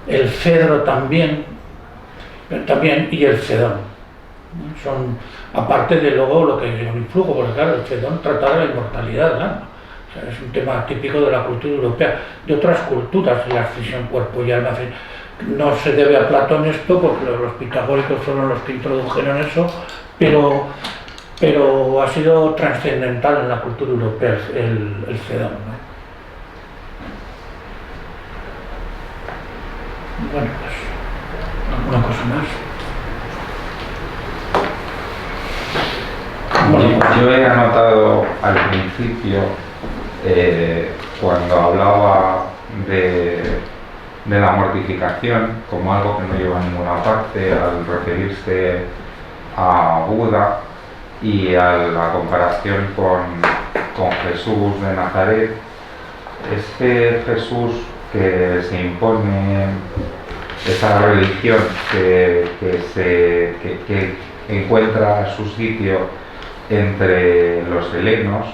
el Fedro también y el Fedón. Son, aparte de luego lo que es un influjo, porque claro, el Fedón trata de la inmortalidad del alma. O sea, es un tema típico de la cultura europea, de otras culturas, la ascensión cuerpo y alma. No se debe a Platón esto, porque los pitagóricos fueron los que introdujeron eso, pero ha sido trascendental en la cultura europea el Fedón, ¿no? Bueno, pues, ¿alguna cosa más? Bueno, yo he anotado al principio, cuando hablaba de de la mortificación como algo que no lleva a ninguna parte al referirse a Buda y a la comparación con Jesús de Nazaret. Este Jesús que se impone, esa religión que encuentra su sitio entre los helenos,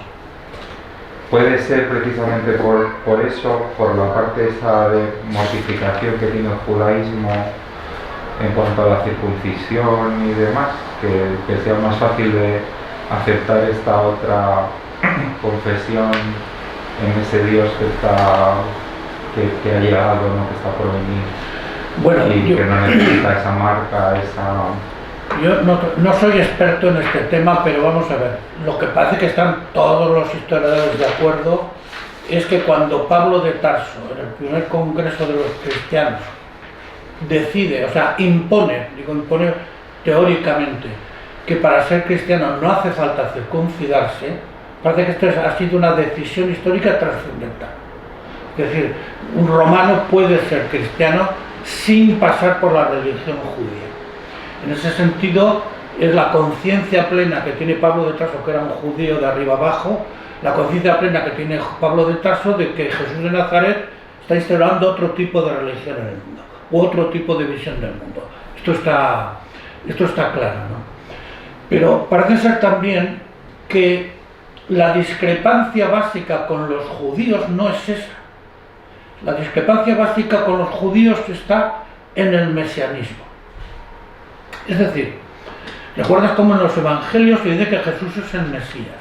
puede ser precisamente por eso, por la parte esa de mortificación que tiene el judaísmo en cuanto a la circuncisión y demás, que sea más fácil de aceptar esta otra confesión en ese Dios que ha llegado, ¿no? Que está por venir, Bueno, y que no necesita esa marca, Yo no soy experto en este tema, pero vamos a ver. Lo que parece que están todos los historiadores de acuerdo es que cuando Pablo de Tarso, en el primer congreso de los cristianos, decide, o sea, impone teóricamente, que para ser cristiano no hace falta circuncidarse, parece que esto ha sido una decisión histórica trascendental. Es decir, un romano puede ser cristiano sin pasar por la religión judía. En ese sentido, es la conciencia plena que tiene Pablo de Tarso, que era un judío de arriba abajo, la conciencia plena que tiene Pablo de Tarso de que Jesús de Nazaret está instaurando otro tipo de religión en el mundo, u otro tipo de visión del mundo. Esto está claro, ¿no? Pero parece ser también que la discrepancia básica con los judíos no es esa. La discrepancia básica con los judíos está en el mesianismo. Es decir, ¿recuerdas cómo en los evangelios se dice que Jesús es el Mesías?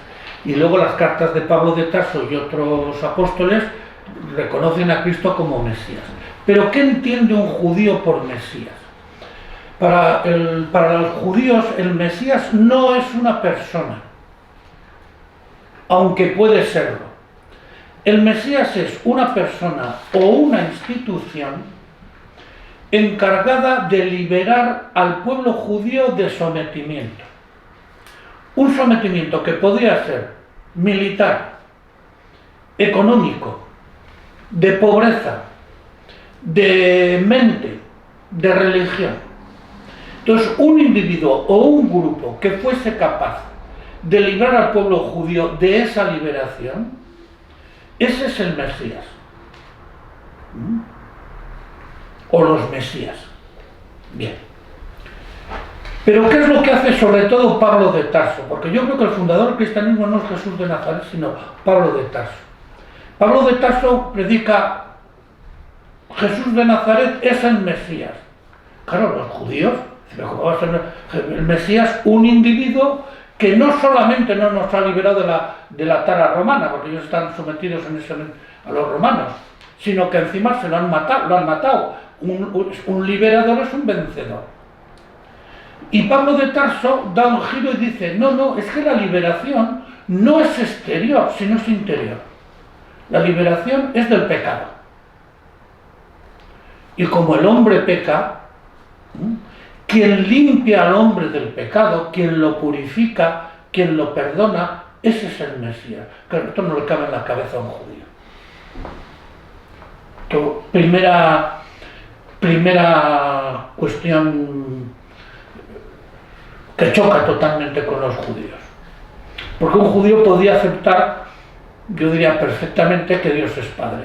Y luego las cartas de Pablo de Tarso y otros apóstoles reconocen a Cristo como Mesías. Pero ¿qué entiende un judío por Mesías? Para los judíos el Mesías no es una persona, aunque puede serlo. El Mesías es una persona o una institución encargada de liberar al pueblo judío de sometimiento. Un sometimiento que podría ser militar, económico, de pobreza, de mente, de religión. Entonces, un individuo o un grupo que fuese capaz de librar al pueblo judío de esa liberación, ese es el Mesías. O los Mesías. Bien. Pero ¿qué es lo que hace sobre todo Pablo de Tarso? Porque yo creo que el fundador del cristianismo no es Jesús de Nazaret, sino Pablo de Tarso. Pablo de Tarso predica: Jesús de Nazaret es el Mesías. Claro, los judíos, ¿cómo va a ser el Mesías un individuo que no solamente no nos ha liberado de la tara romana, porque ellos están sometidos a los romanos, sino que encima se lo han matado. Un liberador es un vencedor. Y Pablo de Tarso da un giro y dice: no, es que la liberación no es exterior, sino es interior. La liberación es del pecado. Y como el hombre peca, quien limpia al hombre del pecado, quien lo purifica, quien lo perdona, ese es el Mesías. Claro, esto no le cabe en la cabeza a un judío. Primera cuestión que choca totalmente con los judíos. Porque un judío podía aceptar, yo diría perfectamente, que Dios es Padre.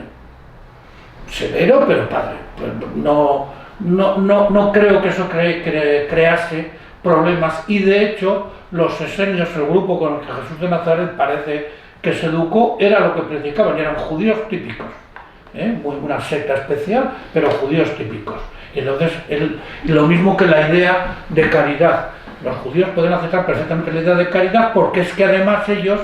Severo, pero Padre. Pues no creo que eso crease problemas. Y de hecho, los esenios, el grupo con el que Jesús de Nazaret parece que se educó, era lo que predicaban, eran judíos típicos. Una secta especial, pero judíos típicos. Y entonces, lo mismo que la idea de caridad. Los judíos pueden aceptar perfectamente la idea de caridad, porque es que además ellos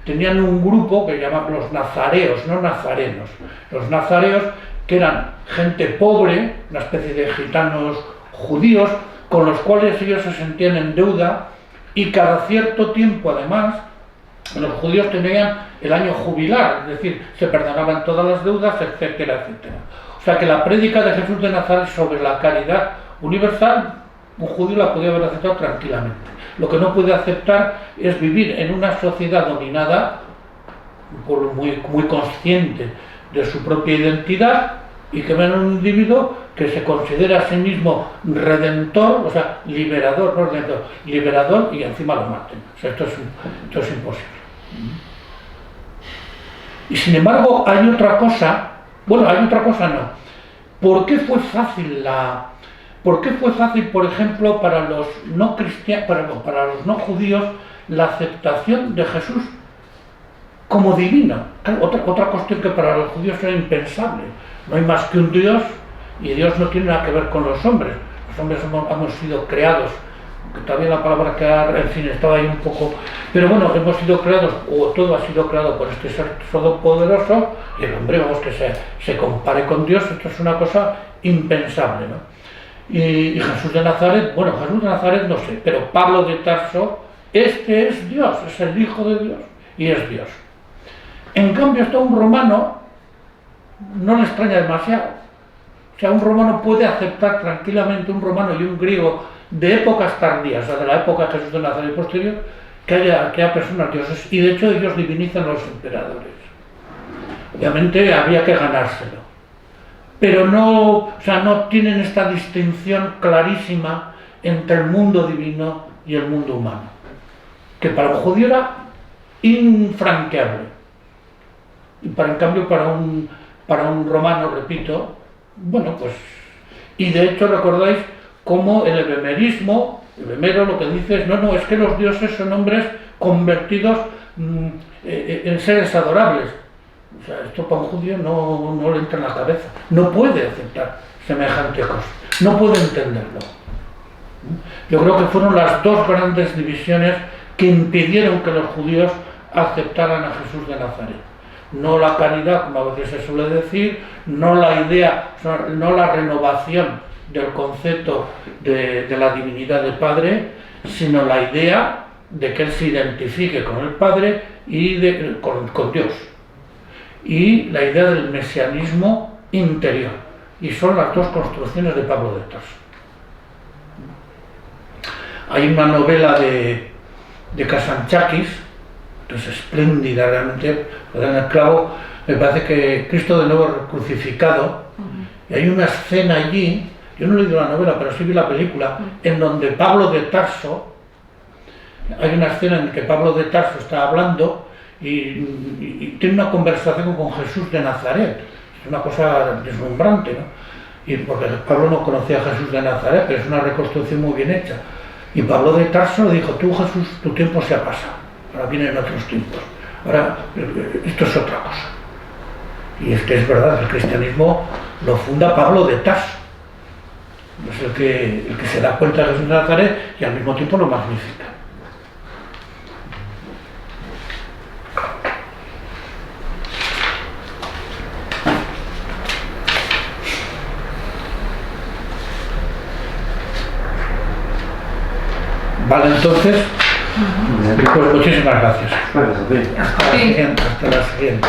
tenían un grupo que llamaban los nazareos, no nazarenos. Los nazareos, que eran gente pobre, una especie de gitanos judíos, con los cuales ellos se sentían en deuda, y cada cierto tiempo además los judíos tenían el año jubilar, es decir, se perdonaban todas las deudas, etcétera, etcétera. O sea que la prédica de Jesús de Nazaret sobre la caridad universal, un judío la podía haber aceptado tranquilamente. Lo que no puede aceptar es vivir en una sociedad dominada, muy consciente de su propia identidad, y que ven a un individuo que se considera a sí mismo redentor, o sea, liberador, no redentor, liberador, y encima lo maten. O sea, esto es imposible. Y sin embargo hay otra cosa, bueno, hay otra cosa no. ¿Por qué fue fácil por ejemplo, para los no cristianos, para los no judíos, la aceptación de Jesús como divino? Otra cuestión que para los judíos era impensable. No hay más que un Dios, y Dios no tiene nada que ver con los hombres. Los hombres hemos sido creados, que todavía la palabra crear, en fin, estaba ahí un poco... Pero bueno, hemos sido creados, o todo ha sido creado por este ser todopoderoso, y el hombre, vamos, que se compare con Dios, esto es una cosa impensable, ¿no? Y Jesús de Nazaret, bueno, Jesús de Nazaret no sé, pero Pablo de Tarso, este es Dios, es el Hijo de Dios, y es Dios. En cambio, esto a un romano no le extraña demasiado. O sea, un romano puede aceptar tranquilamente, un romano y un griego de épocas tardías, o sea, de la época de Jesús de Nazaret posterior, que haya personas dioses, y de hecho ellos divinizan a los emperadores. Obviamente había que ganárselo, pero no, o sea, no tienen esta distinción clarísima entre el mundo divino y el mundo humano, que para un judío era infranqueable, y en cambio para un romano, repito, bueno, pues, y de hecho recordáis cómo el ebemerismo, el ebemero lo que dice es, no, es que los dioses son hombres convertidos en seres adorables. O sea, esto para un judío no le entra en la cabeza, no puede aceptar semejante cosa, no puede entenderlo. Yo creo que fueron las dos grandes divisiones que impidieron que los judíos aceptaran a Jesús de Nazaret. No la caridad, como a veces se suele decir, no la idea, no la renovación del concepto de la divinidad del Padre, sino la idea de que Él se identifique con el Padre y con Dios. Y la idea del mesianismo interior. Y son las dos construcciones de Pablo de Tarso. Hay una novela de Kazantzakis, que es espléndida realmente, en el clavo, me parece que Cristo de nuevo crucificado, y hay una escena allí, yo no he leído la novela, pero sí vi la película, en donde Pablo de Tarso, hay una escena en que Pablo de Tarso está hablando y tiene una conversación con Jesús de Nazaret. Es una cosa deslumbrante, ¿no? Y porque Pablo no conocía a Jesús de Nazaret, pero es una reconstrucción muy bien hecha. Y Pablo de Tarso le dijo, tú Jesús, tu tiempo se ha pasado, ahora vienen otros tiempos, ahora esto es otra cosa. Y es que es verdad, el cristianismo lo funda Pablo de Tarso. Es el que se da cuenta de Jesús de Nazaret y al mismo tiempo lo magnifica. Vale, entonces, pues muchísimas gracias. Bueno, Hasta la siguiente.